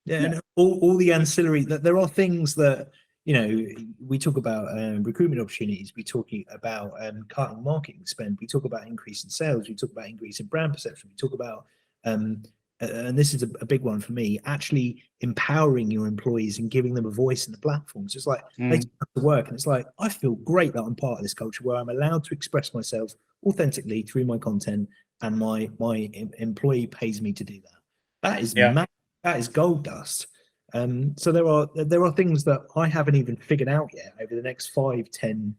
Yeah, and all the ancillary, that there are things that we talk about recruitment opportunities, we talking about cutting marketing spend, we talk about increase in sales, we talk about increase in brand perception, we talk about and this is a big one for me, actually empowering your employees and giving them a voice in the platforms. It's like they come to work and it's like, I feel great that I'm part of this culture where I'm allowed to express myself authentically through my content, and my employee pays me to do that. That is that is gold dust. So there are things that I haven't even figured out yet over the next 5, 10,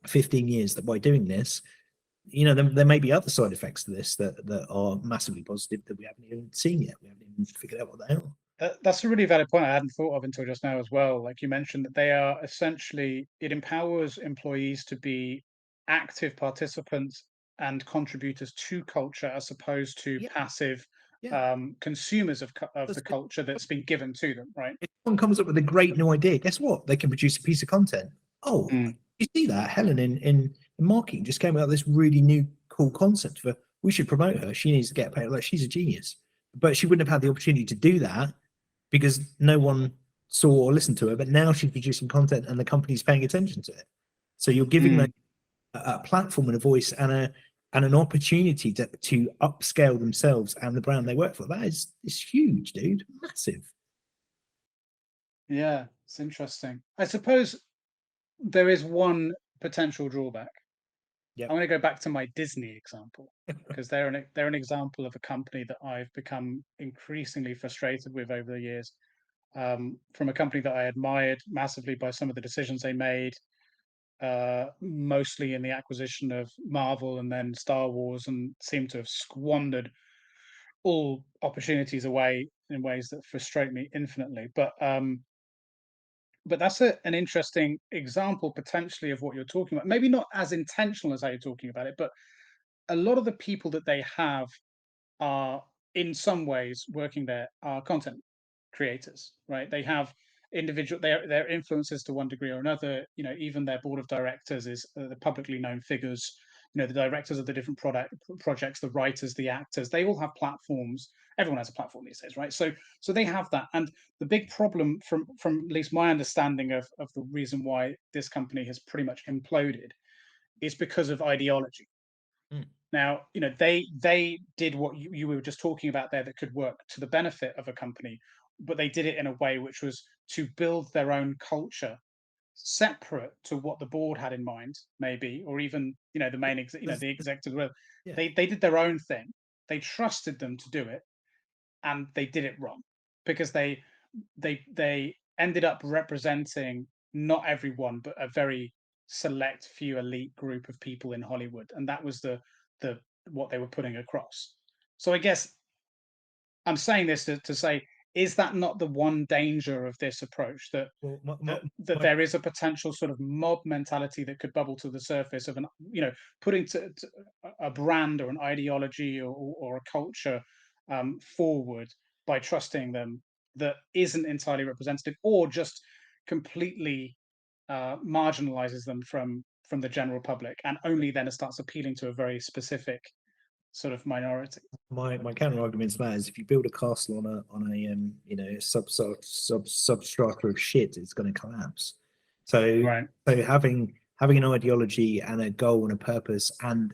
15 years that by doing this, there may be other side effects to this that are massively positive that we haven't even seen yet. We haven't even figured out what they are. That's a really valid point I hadn't thought of until just now as well. Like you mentioned, that they are essentially, it empowers employees to be active participants and contributors to culture as opposed to passive consumers of the culture that's been given to them, right? If someone comes up with a great new idea, guess what? They can produce a piece of content. Oh, you see that? Helen in marketing just came out with this really new cool concept for, we should promote her. She needs to get paid. Like, she's a genius. But she wouldn't have had the opportunity to do that because no one saw or listened to her, but now she's producing content and the company's paying attention to it. So you're giving them a platform and a voice and an opportunity to upscale themselves and the brand they work for. That is huge, dude. Massive. Yeah, it's interesting. I suppose there is one potential drawback. Yep. I'm going to go back to my Disney example because they're an example of a company that I've become increasingly frustrated with over the years. From a company that I admired massively by some of the decisions they made, mostly in the acquisition of Marvel and then Star Wars, and seem to have squandered all opportunities away in ways that frustrate me infinitely. But that's an interesting example potentially of what you're talking about. Maybe not as intentional as how you're talking about it, but a lot of the people that they have are in some ways working there are content creators, right? They have individual their influences to one degree or another. You know, even their board of directors is the publicly known figures. You know, the directors of the different projects, the writers, the actors, they all have platforms. Everyone has a platform these days, right? So they have that. And the big problem from at least my understanding of the reason why this company has pretty much imploded is because of ideology. Now, you know, they did what you were just talking about there that could work to the benefit of a company, but they did it in a way which was to build their own culture separate to what the board had in mind, maybe, or even, you know, the main the executives. Well, Yeah. they did their own thing. They trusted them to do it, and they did it wrong because they ended up representing not everyone, but a very select few elite group of people in Hollywood, and that was the what they were putting across. So I guess I'm saying this to say, is that not the one danger of this approach, that Well, that there is a potential sort of mob mentality that could bubble to the surface of an, you know, putting to a brand or an ideology or a culture forward by trusting them, that isn't entirely representative, or just completely marginalizes them from the general public, and only then it starts appealing to a very specific sort of minority. my counter argument to that is, if you build a castle on a you know, substrata of shit, it's going to collapse. So Right. having an ideology and a goal and a purpose and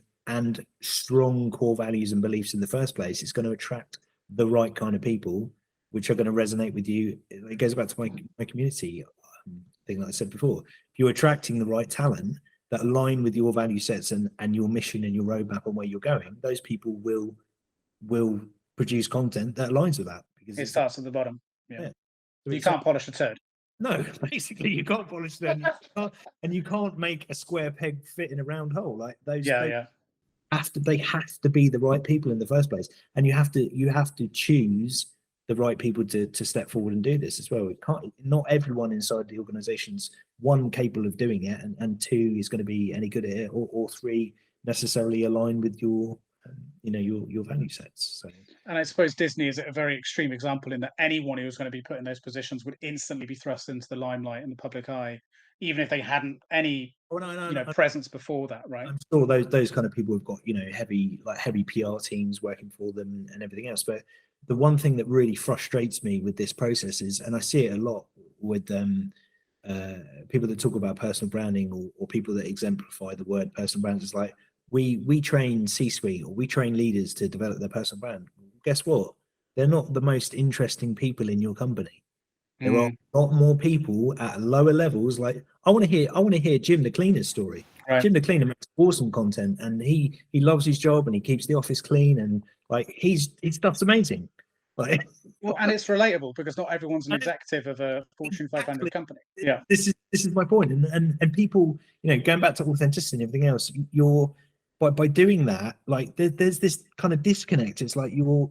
strong core values and beliefs in the first place, it's going to attract the right kind of people, which are going to resonate with you. It goes back to my community thing that I said before. If you're attracting the right talent that align with your value sets and your mission and your roadmap and where you're going, those people will produce content that aligns with that, because It starts at the bottom. Yeah. yeah. So You can't polish a turd. no, basically you can't polish them, and you can't make a square peg fit in a round hole. Like those Yeah. they have to be the right people in the first place, and you have to choose the right people to step forward and do this as well. It can't, not everyone inside the organization's, one, capable of doing it, and two, is going to be any good at it, or three, necessarily align with your you know, your value sets. So And I suppose Disney is a very extreme example, in that anyone who was going to be put in those positions would instantly be thrust into the limelight and the public eye, even if they hadn't any presence before that, right? I'm sure those kind of people have got, you know, heavy PR teams working for them and everything else. But the one thing that really frustrates me with this process is, and I see it a lot with people that talk about personal branding, or people that exemplify the word personal brand, is like, we train C-suite, or we train leaders to develop their personal brand. Guess what? They're not the most interesting people in your company. There are a lot more people at lower levels. Like, I want to hear Jim the cleaner's story. Right. Jim the cleaner makes awesome content, and he loves his job, and he keeps the office clean, and like his stuff's amazing. Like, Well, and it's relatable because not everyone's an executive of a Fortune 500 company. Yeah. This is my point. And people, you know, going back to authenticity and everything else, you're by doing that, like there's this kind of disconnect. It's like you're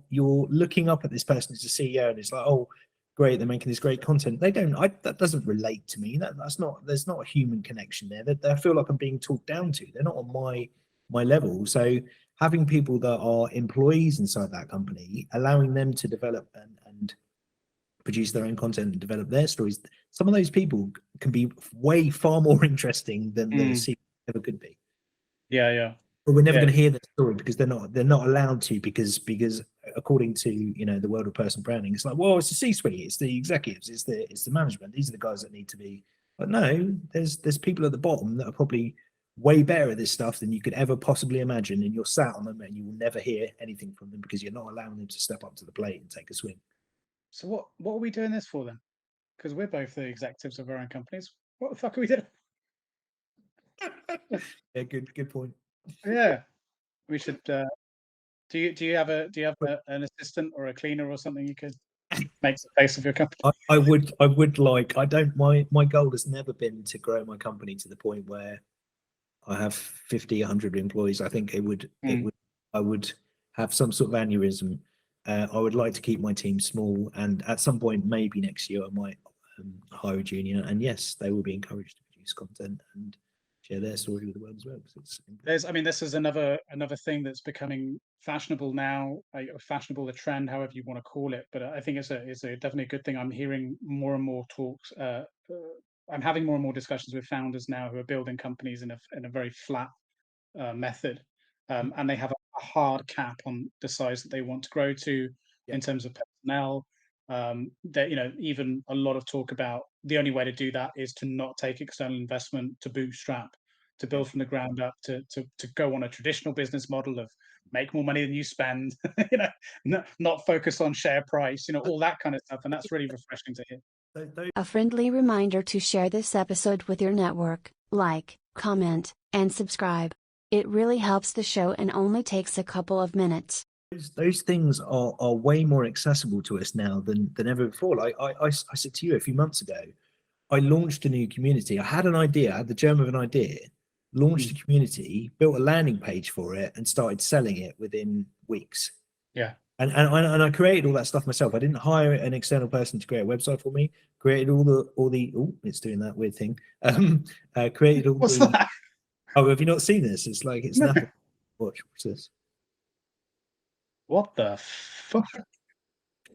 looking up at this person as a CEO, and it's like, oh, great, they're making this great content. They don't. That doesn't relate to me. That's not. There's not a human connection there. I feel like I'm being talked down to. They're not on my level. So having people that are employees inside that company, allowing them to develop and produce their own content and develop their stories, some of those people can be way far more interesting than the CEO ever could be. Yeah. But we're never going to hear that story because they're not allowed to, because according to the world of personal branding, it's like, well, it's the C-suite, it's the executives, it's the management. These are the guys that need to be. But no, there's people at the bottom that are probably way better at this stuff than you could ever possibly imagine, and you're sat on them and you will never hear anything from them because you're not allowing them to step up to the plate and take a swing. So what are we doing this for then? Because we're both the executives of our own companies. What the fuck are we doing? Yeah, good point. Yeah, we should. Do you have an assistant or a cleaner or something you could make the face of your company? I would like. I don't. My goal has never been to grow my company to the point where I have 50, 100 employees. I think it would. I would have some sort of aneurysm. I would like to keep my team small, and at some point, maybe next year, I might hire a junior. And yes, they will be encouraged to produce content and share their story with the world as well. This is another thing that's becoming fashionable now. Fashionable, a trend, however you want to call it. But I think it's definitely a good thing. I'm hearing more and more talks. I'm having more and more discussions with founders now who are building companies in a very flat method, and they have a hard cap on the size that they want to grow to in terms of personnel. That even a lot of talk about the only way to do that is to not take external investment, to bootstrap, to build from the ground up, to go on a traditional business model of make more money than you spend, not focus on share price, all that kind of stuff, and that's really refreshing to hear. A friendly reminder to share this episode with your network, like, comment, and subscribe. It really helps the show and only takes a couple of minutes. Those things are way more accessible to us now than ever before. Like I said to you a few months ago, I launched a new community. I had an idea, I had the germ of an idea, launched a community, built a landing page for it, and started selling it within weeks. Yeah. And I created all that stuff myself. I didn't hire an external person to create a website for me. Created all the it's doing that weird thing. Created all What's the. that? Oh, have you not seen this? It's like it's nothing. Watch this. What the fuck?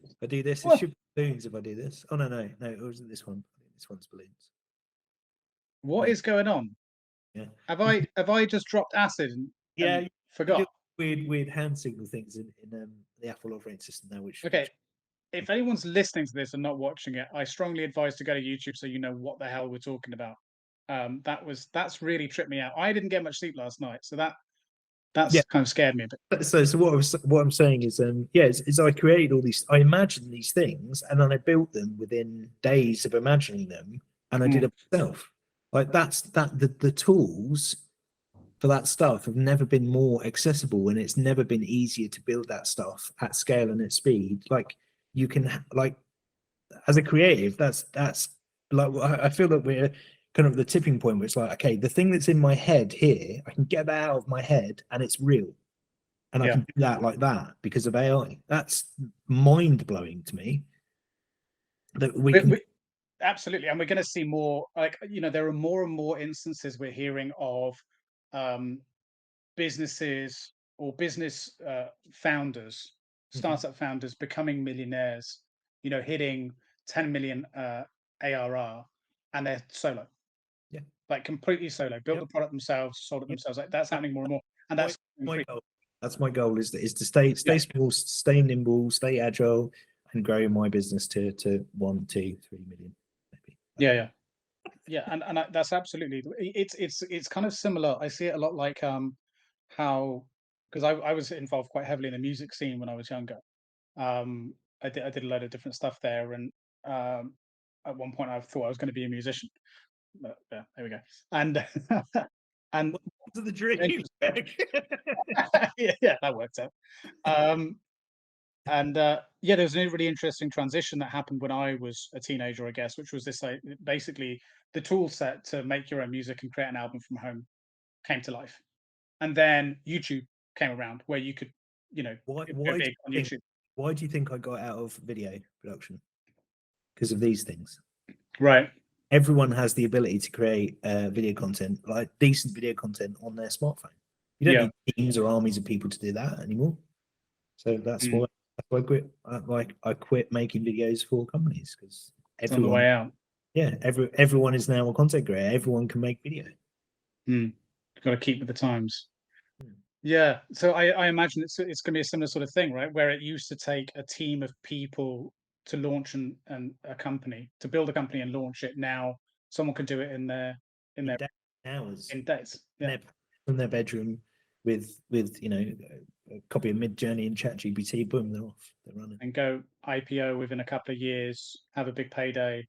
If I do this, What? it should be balloons. If I do this, oh no, it wasn't this one. This one's balloons. What is going on? Yeah. Have I just dropped acid and forgot? Weird hand signal things in the Apple operating system now. Okay, if anyone's listening to this and not watching it, I strongly advise to go to YouTube so you know what the hell we're talking about. That's really tripped me out. I didn't get much sleep last night, so that's kind of scared me a bit. So what I'm saying is is I created all these, I imagined these things, and then I built them within days of imagining them, and I did it myself. Like the tools for that stuff have never been more accessible, and it's never been easier to build that stuff at scale and at speed. Like you can, like, as a creative, that's like, I feel that we're kind of the tipping point where it's like, okay, the thing that's in my head here, I can get that out of my head and it's real, and I can do that like that because of AI. That's mind blowing to me. That we can. Absolutely, and we're going to see more. Like, there are more and more instances we're hearing of businesses or business founders, startup founders becoming millionaires, hitting 10 million ARR, and they're solo. Yeah. Like completely solo, built the product themselves, sold it themselves. Like that's happening more and more. And that's my goal. That's my goal, is to stay small, stay nimble, stay agile, and grow my business to 1, 2, 3 million. Maybe. Yeah, and that's absolutely, it's kind of similar. I see it a lot like how, because I was involved quite heavily in the music scene when I was younger. I did a load of different stuff there, and at one point I thought I was going to be a musician. But yeah, there we go. And and to the dream. yeah, that worked out. And there was a really interesting transition that happened when I was a teenager, I guess, which was this, like, basically the tool set to make your own music and create an album from home came to life. And then YouTube came around, where you could, why big on YouTube. Why do you think I got out of video production? Because of these things. Right. Everyone has the ability to create video content, like decent video content, on their smartphone. You don't need teams or armies of people to do that anymore. So that's why I quit. I quit making videos for companies, because on the way out. Yeah, everyone is now a content creator. Everyone can make video. Got to keep with the times. Yeah. So I imagine it's going to be a similar sort of thing, right? Where it used to take a team of people to launch and a company, to build a company and launch it. Now someone can do it in in their days, hours, in days. in Yeah. from their bedroom with a copy of Mid Journey and ChatGPT. Boom, they're off. They're running. And go IPO within a couple of years, have a big payday,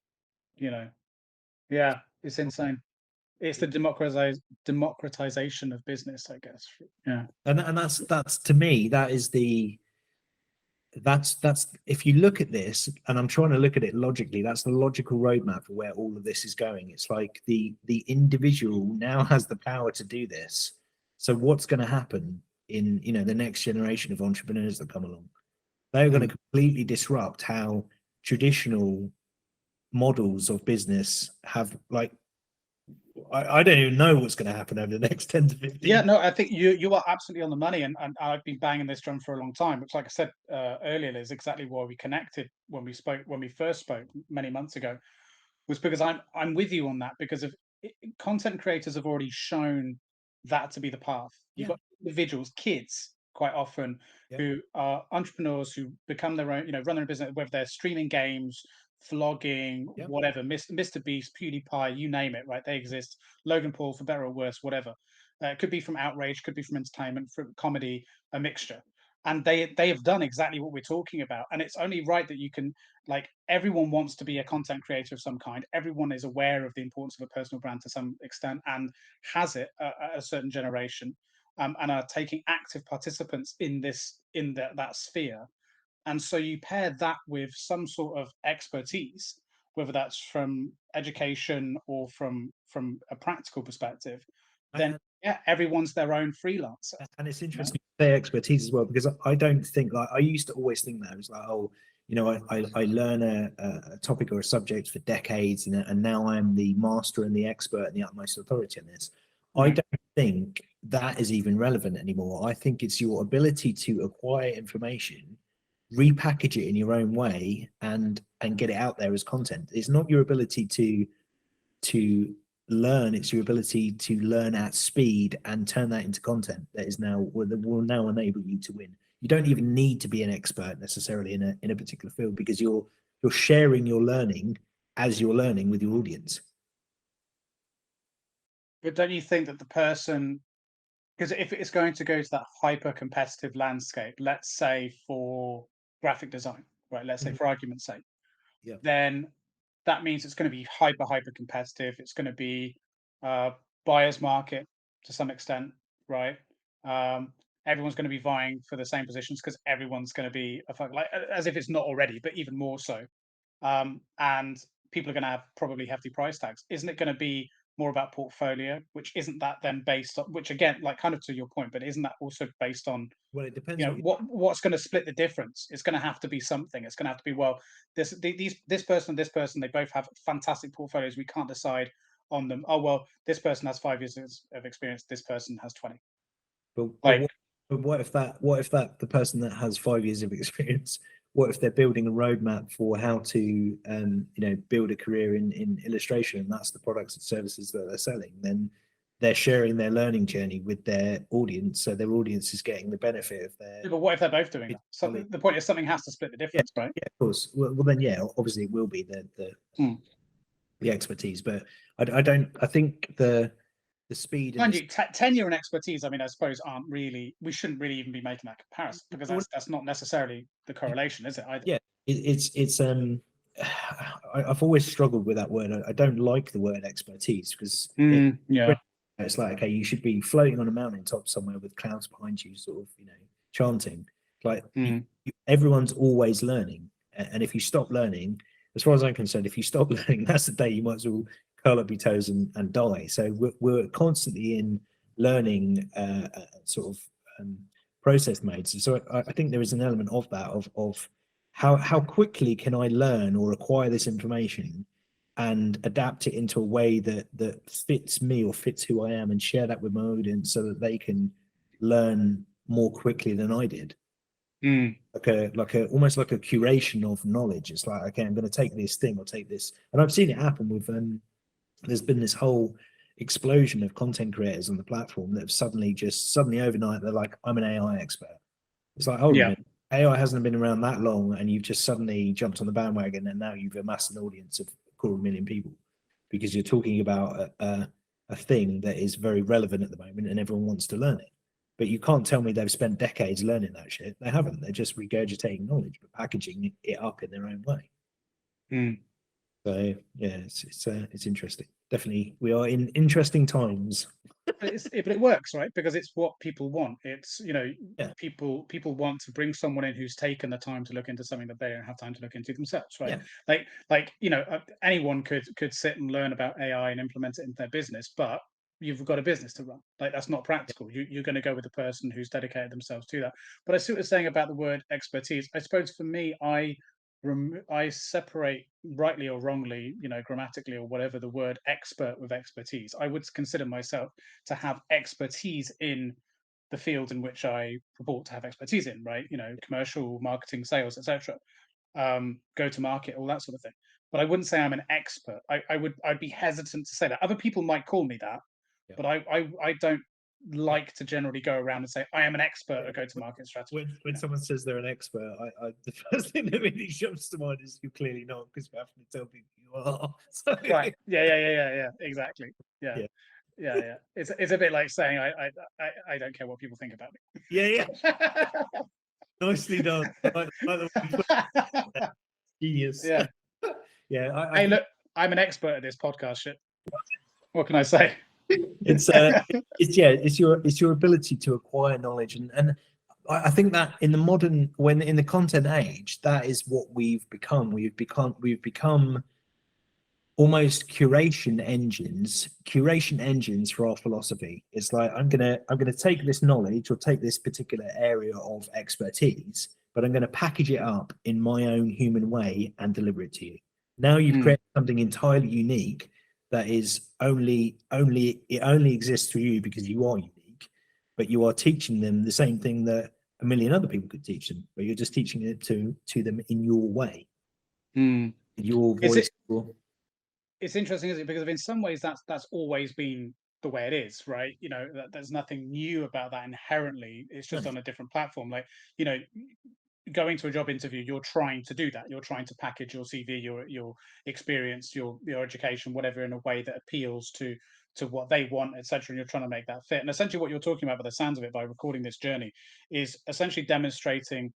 you know. Yeah, it's insane. It's the democratization of business, I guess. Yeah. And that's to me, that is that's if you look at this, and I'm trying to look at it logically, that's the logical roadmap for where all of this is going. It's like the individual now has the power to do this. So what's going to happen in the next generation of entrepreneurs that come along? They're going to completely disrupt how traditional models of business have, like, I don't even know what's going to happen over the next 10 to 15 Yeah, no, I think you are absolutely on the money, and I've been banging this drum for a long time. Which, like I said earlier, is exactly why we connected when we first spoke many months ago. Was because I'm with you on that, because of content creators have already shown that to be the path. You've Yeah, got individuals, kids, quite often, yeah, who are entrepreneurs who become their own, run their own business, whether they're streaming games, vlogging, yeah. whatever, Mr. Beast, PewDiePie, you name it, right? They exist. Logan Paul, for better or worse, whatever. It could be from outrage, could be from entertainment, from comedy, a mixture. And they have done exactly what we're talking about. And it's only right that you can, like, everyone wants to be a content creator of some kind. Everyone is aware of the importance of a personal brand to some extent and has it at a certain generation, and are taking active participants in that sphere. And so you pair that with some sort of expertise, whether that's from education or from a practical perspective, then And, yeah, everyone's their own freelancer. and it's You know? interesting their expertise as well, because I don't think, like, I used to always think that it was like, oh, I learn a topic or a subject for decades, and now I'm the master and the expert and the utmost authority on this. I Mm. don't think that is even relevant anymore. I think it's your ability to acquire information, repackage it in your own way, and get it out there as content. It's not your ability to learn, it's your ability to learn at speed and turn that into content that will now enable you to win. You don't even need to be an expert necessarily in a particular field, because you're sharing your learning as you're learning with your audience. But don't you think that the person, because if it's going to go to that hyper competitive landscape, let's say for graphic design, right? Let's say Mhm. for argument's sake, Yeah. then that means it's going to be hyper competitive. It's going to be uh, buyer's market to some extent, right? Um, Everyone's going to be vying for the same positions because everyone's going to be like, as if it's not already, but even more so. And people are going to have probably hefty price tags. Isn't it going to be more about portfolio? Which isn't that then based on? Which again, like kind of to your point, but isn't that also based on, Well, it depends what you what's going to split the difference? It's going to have to be something. It's going to have to be, well, this person and this person, they both have fantastic portfolios. We can't decide on them. Oh well, this person has 5 years of experience. This person has 20. but Like, what if the person that has 5 years of experience, what if they're building a roadmap for how to build a career in illustration, and that's the products and services that they're selling? Then they're sharing their learning journey with their audience, so their audience is getting the benefit of their but what if they're both doing that? So knowledge. the point is something has to split the Yeah, difference, right? yeah, of course. Well, then, yeah, obviously it will be Hmm. the expertise, but I don't. I think the speed and Mind the you, tenure and expertise, I mean, I suppose aren't really. We shouldn't really even be making that comparison, because well, that's not necessarily the correlation, is it? Either. yeah, it's I've always struggled with that word. I don't like the word expertise, because Yeah. it's like, okay, you should be floating on a mountaintop somewhere with clouds behind you, sort of, chanting. Like, Mm. everyone's always learning, and if you stop learning, as far as I'm concerned, if you stop learning, that's the day you might as well curl up your toes and die. So we're constantly in learning sort of process modes. So I think there is an element of that, of how quickly can I learn or acquire this information and adapt it into a way that fits me or fits who I am, and share that with my audience so that they can learn more quickly than I did. Mm. Like a almost like a curation of knowledge. It's like, okay, I'm going to take this thing or take this, and I've seen it happen with there's been this whole explosion of content creators on the platform that have suddenly overnight they're like, I'm an AI expert. It's like, hold on a minute. AI hasn't been around that long, and you've just suddenly jumped on the bandwagon, and now you've amassed an audience of 250,000 people because you're talking about a thing that is very relevant at the moment, and everyone wants to learn it. But you can't tell me they've spent decades learning that shit. They haven't. They're just regurgitating knowledge, but packaging it up in their own way. So yeah, it's interesting. Definitely, we are in interesting times. But it works, right? Because it's what people want. It's, Yeah. people want to bring someone in who's taken the time to look into something that they don't have time to look into themselves, right? Yeah. Like anyone could sit and learn about AI and implement it into their business, but you've got a business to run. Like, that's not practical. You're going to go with the person who's dedicated themselves to that. But I see what you're saying about the word expertise. I suppose for me, I separate, rightly or wrongly, grammatically or whatever, the word expert with expertise. I would consider myself to have expertise in the field in which I purport to have expertise in, right? Commercial, marketing, sales, etc. Go to market, all that sort of thing. But I wouldn't say I'm an expert. I'd be hesitant to say that. Other people might call me that, but I don't like to generally go around and say I am an expert at go-to-market strategy. When someone says they're an expert, the first thing that really jumps to mind is you're clearly not, because you have to tell people you are. So, right? Yeah. Exactly. Yeah. It's a bit like saying I don't care what people think about me. Yeah. Nicely done. Genius. Yeah. Yeah. Hey, look, I'm an expert at this podcast shit. What can I say? It's your ability to acquire knowledge, and I think that in the content age, that is what we've become. We've become almost curation engines for our philosophy. It's like, I'm gonna take this knowledge or take this particular area of expertise, but I'm going to package it up in my own human way and deliver it to you. Now you've created something entirely unique that is only exists through you because you are unique, but you are teaching them the same thing that a million other people could teach them, but you're just teaching it to them in your way, your voice. It's interesting, isn't it? Because in some ways that's always been the way it is, right? There's nothing new about that inherently. It's just on a different platform. Like, going to a job interview, you're trying to do that. You're trying to package your CV, your experience, your education, whatever, in a way that appeals to what they want, etc. And you're trying to make that fit. And essentially, what you're talking about, by the sounds of it, by recording this journey, is essentially demonstrating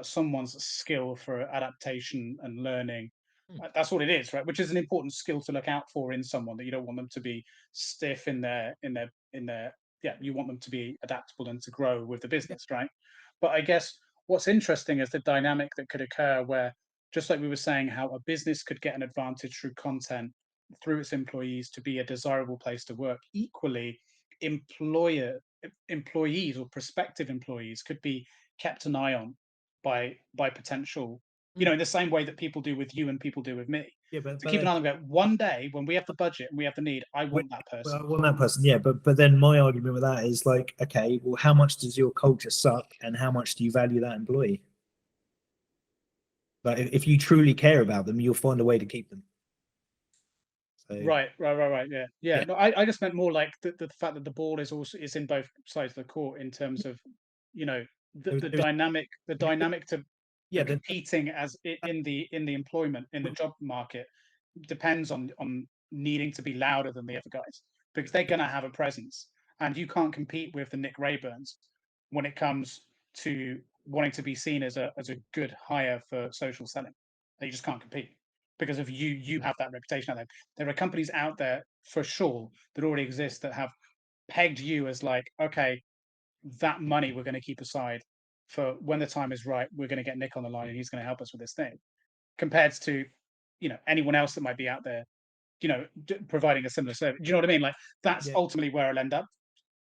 someone's skill for adaptation and learning. That's what it is, right? Which is an important skill to look out for in someone, that you don't want them to be stiff in their. Yeah, you want them to be adaptable and to grow with the business, right? But I guess what's interesting is the dynamic that could occur where, just like we were saying, how a business could get an advantage through content, through its employees, to be a desirable place to work. Equally, employees or prospective employees could be kept an eye on by potential, in the same way that people do with you and people do with me. Yeah, but to keep an eye on them. One day when we have the budget and we have the need, I want that person. I want that person. Yeah, but then my argument with that is like, okay, well, how much does your culture suck, and how much do you value that employee? But if you truly care about them, you'll find a way to keep them. So, Right. Yeah. No, I just meant more like the fact that the ball is in both sides of the court, in terms of, the dynamic to competing as in the employment, in the job market, depends on needing to be louder than the other guys, because they're going to have a presence, and you can't compete with the Nick Raeburns when it comes to wanting to be seen as a good hire for social selling. You just can't compete, because of you have that reputation out there. There are companies out there for sure that already exist that have pegged you as like, okay, that money we're going to keep aside for when the time is right. We're going to get Nick on the line and he's going to help us with this thing, compared to, anyone else that might be out there, providing a similar service. Do you know what I mean? Like, that's ultimately where I'll end up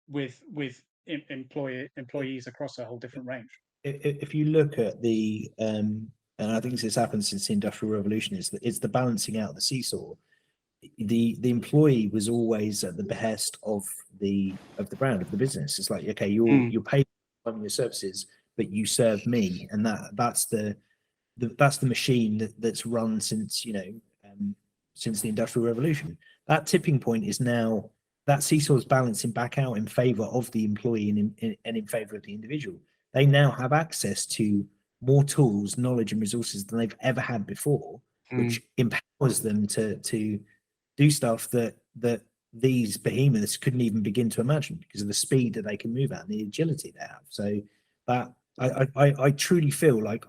with employees across a whole different range. If you look at the and I think this has happened since the Industrial Revolution, it's the balancing out the seesaw. The employee was always at the behest of the brand, of the business. It's like, okay, you're paid for your services, but you serve me, and that's the machine that's run since since the Industrial Revolution. That tipping point is now that seesaw is balancing back out in favor of the employee and in favor of the individual. They now have access to more tools, knowledge, and resources than they've ever had before, which empowers them to do stuff that these behemoths couldn't even begin to imagine because of the speed that they can move at and the agility they have. So that I truly feel like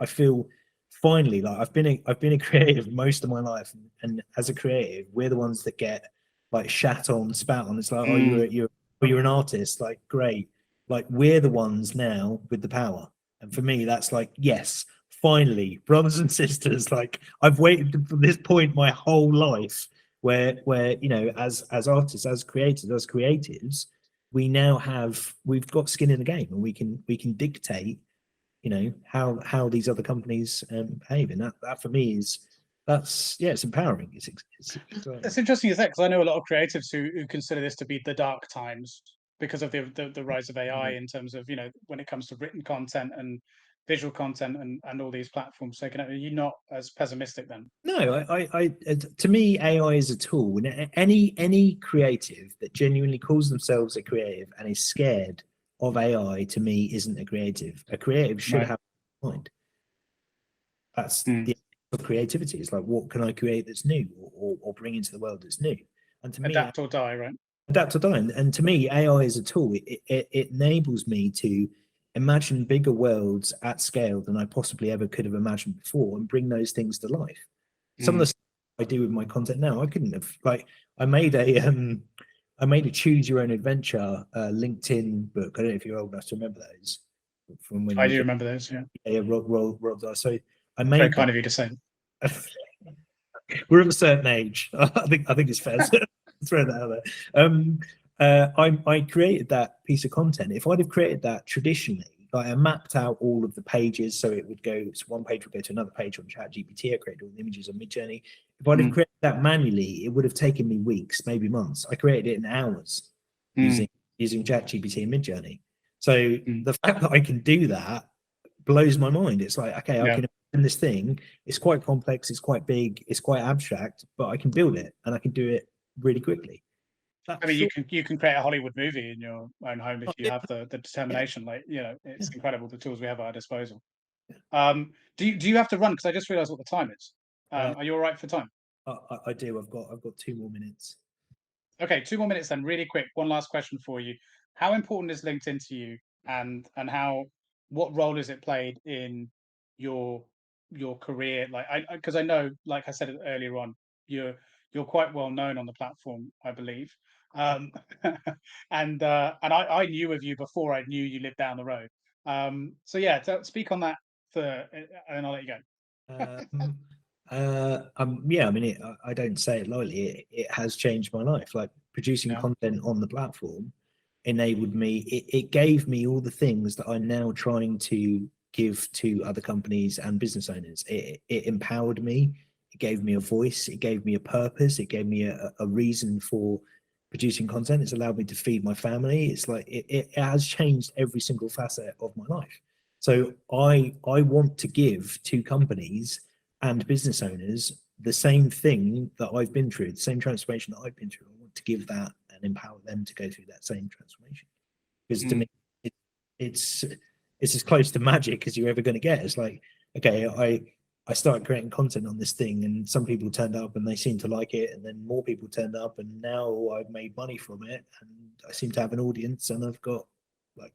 finally like I've been a creative most of my life, and as a creative, we're the ones that get like shat on, spat on. It's like, oh, you're an artist, like great. Like we're the ones now with the power. And for me, that's like, yes, finally, brothers and sisters, like I've waited for this point my whole life where you know, as artists, as creators, as creatives, we've got skin in the game, and we can dictate, you know, how these other companies behave. And that for me is it's empowering. It's interesting you say, because I know a lot of creatives who consider this to be the dark times because of the rise of AI in terms of, you know, when it comes to written content and visual content and all these platforms taken over. You're not as pessimistic then? No, to me, AI is a tool. And any creative that genuinely calls themselves a creative and is scared of AI, to me, isn't a creative. A creative should Right. have a mind. That's the of creativity. It's like, what can I create that's new, or bring into the world that's new? And to me, Adapt or die, right? adapt or die. And to me, AI is a tool. It enables me to imagine bigger worlds at scale than I possibly ever could have imagined before, and bring those things to life. Some of the stuff I do with my content now, I couldn't have. Like, I made a choose your own adventure LinkedIn book. I don't know if you're old enough to remember those from when I you do did. remember those. Yeah, Yeah, Rob. So I very made kind that. of you to say. We're of a certain age. I think it's fair to throw that out there. I created that piece of content. If I'd have created that traditionally, like I mapped out all of the pages, so it would go. So one page would go to another page on ChatGPT. I created all the images on Midjourney. If I'd have created that manually, it would have taken me weeks, maybe months. I created it in hours using ChatGPT and Midjourney. So the fact that I can do that blows my mind. It's like, okay, I can imagine this thing. It's quite complex. It's quite big. It's quite abstract, but I can build it, and I can do it really quickly. I mean, you can create a Hollywood movie in your own home if you Yeah, have the yeah, determination. Like, you know, yeah. it's incredible the tools we have at our disposal. Do you have to run? Because I just realised what the time is. Are you all right for time? I do. I've got 2 more minutes. Okay, 2 more minutes then, really quick. One last question for you. How important is LinkedIn to you, and what role has it played in your your career? Like, because I know, like I said earlier on, you're quite well known on the platform, I believe. Um, and I knew of you before I knew you lived down the road. So yeah, speak on that and I'll let you go. Yeah, I mean, I don't say it lightly. It has changed my life. Like producing Yeah. content on the platform enabled me. It gave me all the things that I'm now trying to give to other companies and business owners. It empowered me. It gave me a voice. It gave me a purpose. It gave me a reason for producing content. It's allowed me to feed my family. It's like it has changed every single facet of my life. So I want to give to companies and business owners the same thing that I've been through, the same transformation that I've been through. I want to give that and empower them to go through that same transformation. Because to me, it, it's it's as close to magic as you're ever going to get. It's like, okay, I started creating content on this thing, and some people turned up and they seemed to like it, and then more people turned up, and now I've made money from it, and I seem to have an audience, and I've got like,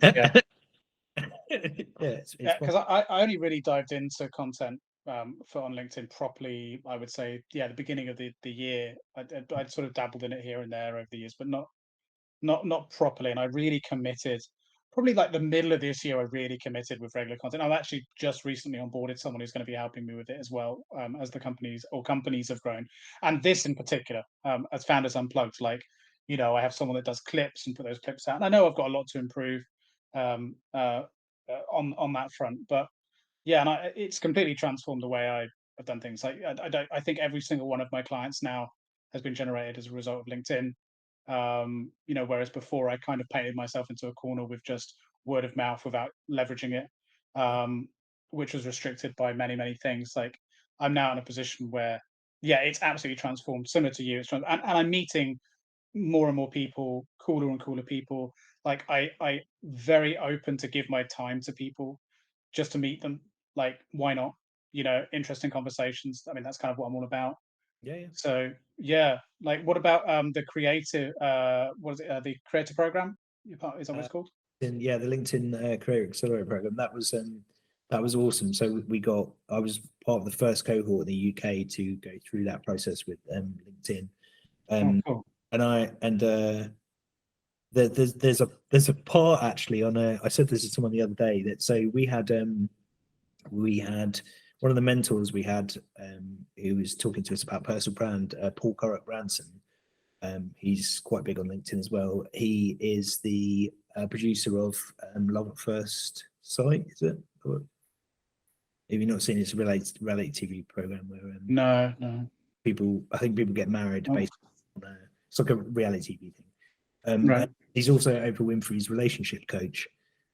Yeah. it's Because I only really dived into content for on LinkedIn properly. I would say, yeah, the beginning of the year. I'd sort of dabbled in it here and there over the years, but not properly. And I really committed. Probably like the middle of this year, I really committed with regular content. I've actually just recently onboarded someone who's going to be helping me with it as well, as the companies have grown. And this in particular, as Founders Unplugged, like, you know, I have someone that does clips and put those clips out. And I know I've got a lot to improve um, uh, on that front, but yeah, and it's completely transformed the way I've done things. Like I think every single one of my clients now has been generated as a result of LinkedIn. You know, whereas before I kind of painted myself into a corner with just word of mouth without leveraging it, um, which was restricted by many things. Like I'm now in a position where, yeah, it's absolutely transformed. Similar to you, and I'm meeting more and more people, cooler and cooler people. Like I very open to give my time to people just to meet them. Like, why not? You know, interesting conversations. I mean, that's kind of what I'm all about. Yeah, yeah. So yeah, like what about the creative? What is it? The creator program? Is that what it's called? And yeah, the LinkedIn Career Accelerator program, that was awesome. So I was part of the first cohort in the UK to go through that process with LinkedIn. Oh, Um, cool. there's a part actually on a. I said this to someone the other day that so we had one of the mentors we had who was talking to us about personal brand, Paul Corrick Branson. He's quite big on LinkedIn as well. He is the producer of Love at First Sight, is it? Or, have you not seen it's a reality TV program where No, no. I think people get married Oh, based on it's like a reality TV thing. right. He's also Oprah Winfrey's relationship coach.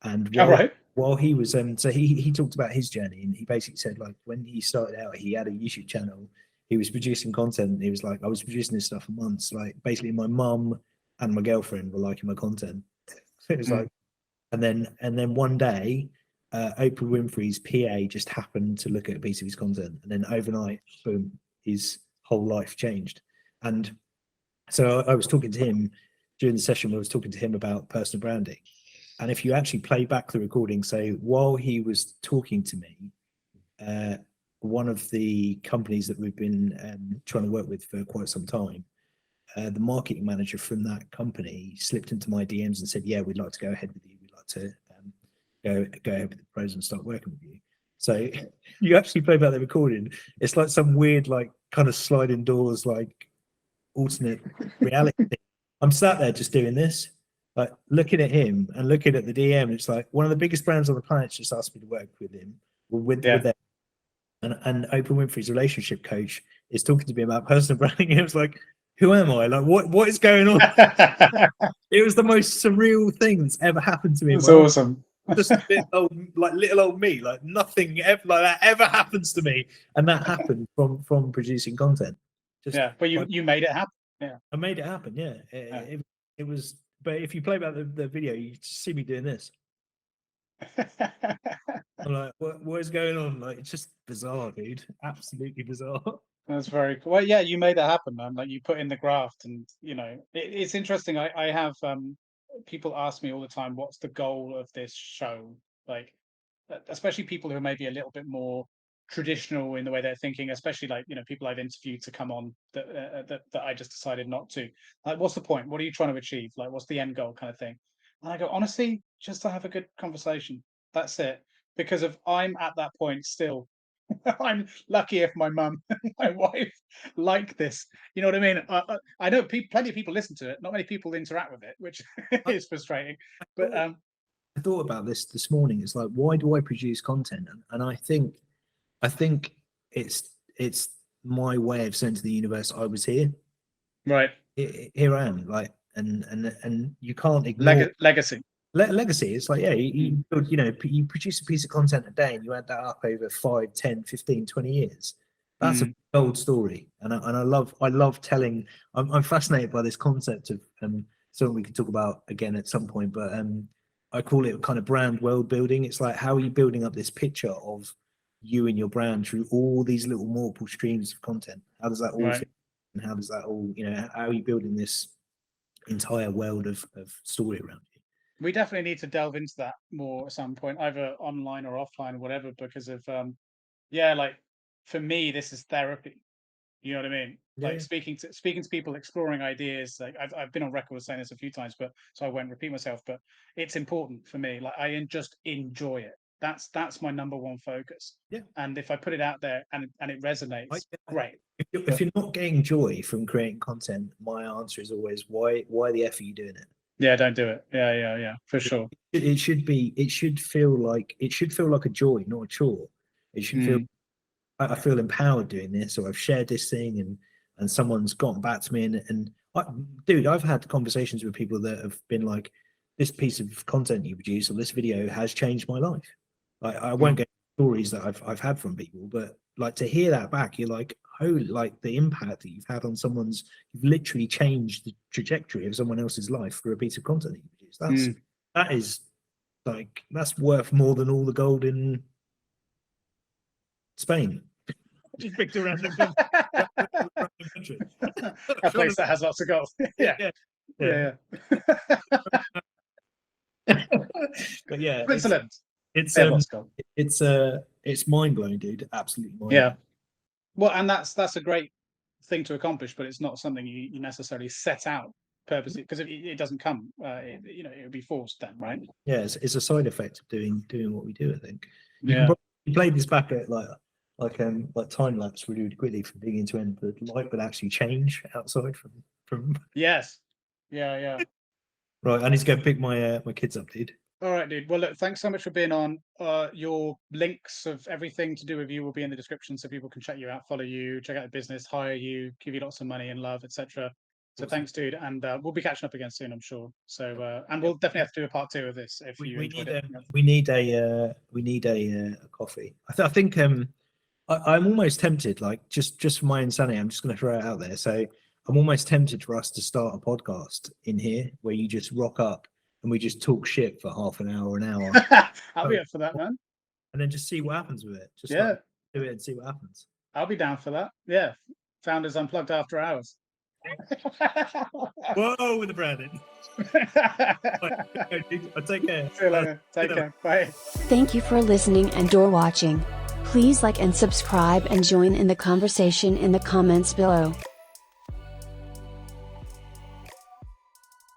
And All right. while he was so he talked about his journey, and he basically said like when he started out, he had a YouTube channel. He was producing content. And he was like, I was producing this stuff for months. Like basically, my mum and my girlfriend were liking my content. It was Mm. like, and then one day, Oprah Winfrey's PA just happened to look at a piece of his content, and then overnight, boom, his whole life changed. And so I was talking to him during the session. I was talking to him about personal branding, and if you actually play back the recording, so while he was talking to me, one of the companies that we've been trying to work with for quite some time, the marketing manager from that company slipped into my DMs and said, "Yeah, we'd like to go ahead with you. We'd like to go ahead with the pros and start working with you." So you actually play back the recording. It's like some weird, like kind of sliding doors, like alternate reality. I'm sat there just doing this, like looking at him and looking at the DM. It's like one of the biggest brands on the planet just asked me to work with him, with Yeah. them. And Oprah Winfrey's relationship coach is talking to me about personal branding. And it was like, who am I? Like, what is going on? It was the most surreal thing that's ever happened to me. That's awesome. Just little old me, like nothing ever like that ever happens to me, and that happened from producing content. Just Yeah, but you made it happen. Yeah. I made it happen. Yeah, it was. But if you play back the video, you see me doing this. I'm like, what is going on? Like, it's just bizarre, dude. Absolutely bizarre. That's very cool. Well, yeah, you made that happen, man. Like you put in the graft, and you know, it's interesting. I have people ask me all the time, what's the goal of this show? Like, especially people who are maybe a little bit more traditional in the way they're thinking, especially like, you know, people I've interviewed to come on that I just decided not to. Like, what's the point? What are you trying to achieve? Like, what's the end goal, kind of thing? And I go, honestly, just to have a good conversation. That's it. Because if I'm at that point still, I'm lucky if my mum and my wife like this. You know what I mean? I know plenty of people listen to it. Not many people interact with it, which is frustrating. But I thought about this morning. It's like, why do I produce content? And I think it's my way of saying to the universe, I was here. right, Here I am. Like, and you can't ignore legacy. legacy. It's like, yeah, you know, you produce a piece of content a day and you add that up over 5, 10, 15, 20 years. That's a gold story. And I love telling. I'm fascinated by this concept of something we can talk about again at some point, but I call it kind of brand world building. It's like, how are you building up this picture of you and your brand through all these little multiple streams of content? How does that all Right. fit? And how does that all, you know, how are you building this entire world of story around you? We definitely need to delve into that more at some point, either online or offline or whatever, because of yeah, like for me, this is therapy. You know what I mean? Like Yeah. speaking to people, exploring ideas. Like I've been on record saying this a few times, but so I won't repeat myself. But it's important for me. Like just enjoy it. That's my number one focus. Yeah. And if I put it out there and it resonates, great. If you're not getting joy from creating content, my answer is always, why the F are you doing it? Yeah, don't do it. Yeah, for sure. It should feel like a joy, not a chore. It should feel, I feel empowered doing this, or I've shared this thing and someone's gotten back to me dude, I've had conversations with people that have been like, this piece of content you produce or this video has changed my life. Like, I won't get stories that I've had from people, but like to hear that back, you're like, like the impact that you've had on you've literally changed the trajectory of someone else's life through a piece of content that you produce. That is like, that's worth more than all the gold in Spain. Just picked a random country. A place that has lots of gold. Yeah. But yeah, Switzerland. It's mind blowing, dude. Absolutely mind blowing. Yeah. Well, and that's a great thing to accomplish, but it's not something you necessarily set out purposely, because it doesn't come. It would be forced then, right? Yeah, it's a side effect of doing what we do. I think. You Yeah. can probably play this back at like time lapse really quickly from beginning to end. The light would actually change outside from. Yes. Yeah. Right, I need to go pick my kids up, dude. All right, dude. Well, look, thanks so much for being on. Your links of everything to do with you will be in the description, so people can check you out, follow you, check out the business, hire you, give you lots of money and love, etc. So thanks, dude, and we'll be catching up again soon, I'm sure. So and we'll definitely have to do a part 2 of this if you enjoyed it. We need a coffee. I think I'm almost tempted, like just for my insanity, I'm just going to throw it out there. So I'm almost tempted for us to start a podcast in here where you just rock up and we just talk shit for half an hour. I'll be up for that, man. And then just see what happens with it. Just do it and see what happens. I'll be down for that. Yeah. Founders Unplugged after hours. Whoa, with the branding. I'll take care. See you later. Take care. Bye. Thank you for listening and/or watching. Please like and subscribe and join in the conversation in the comments below.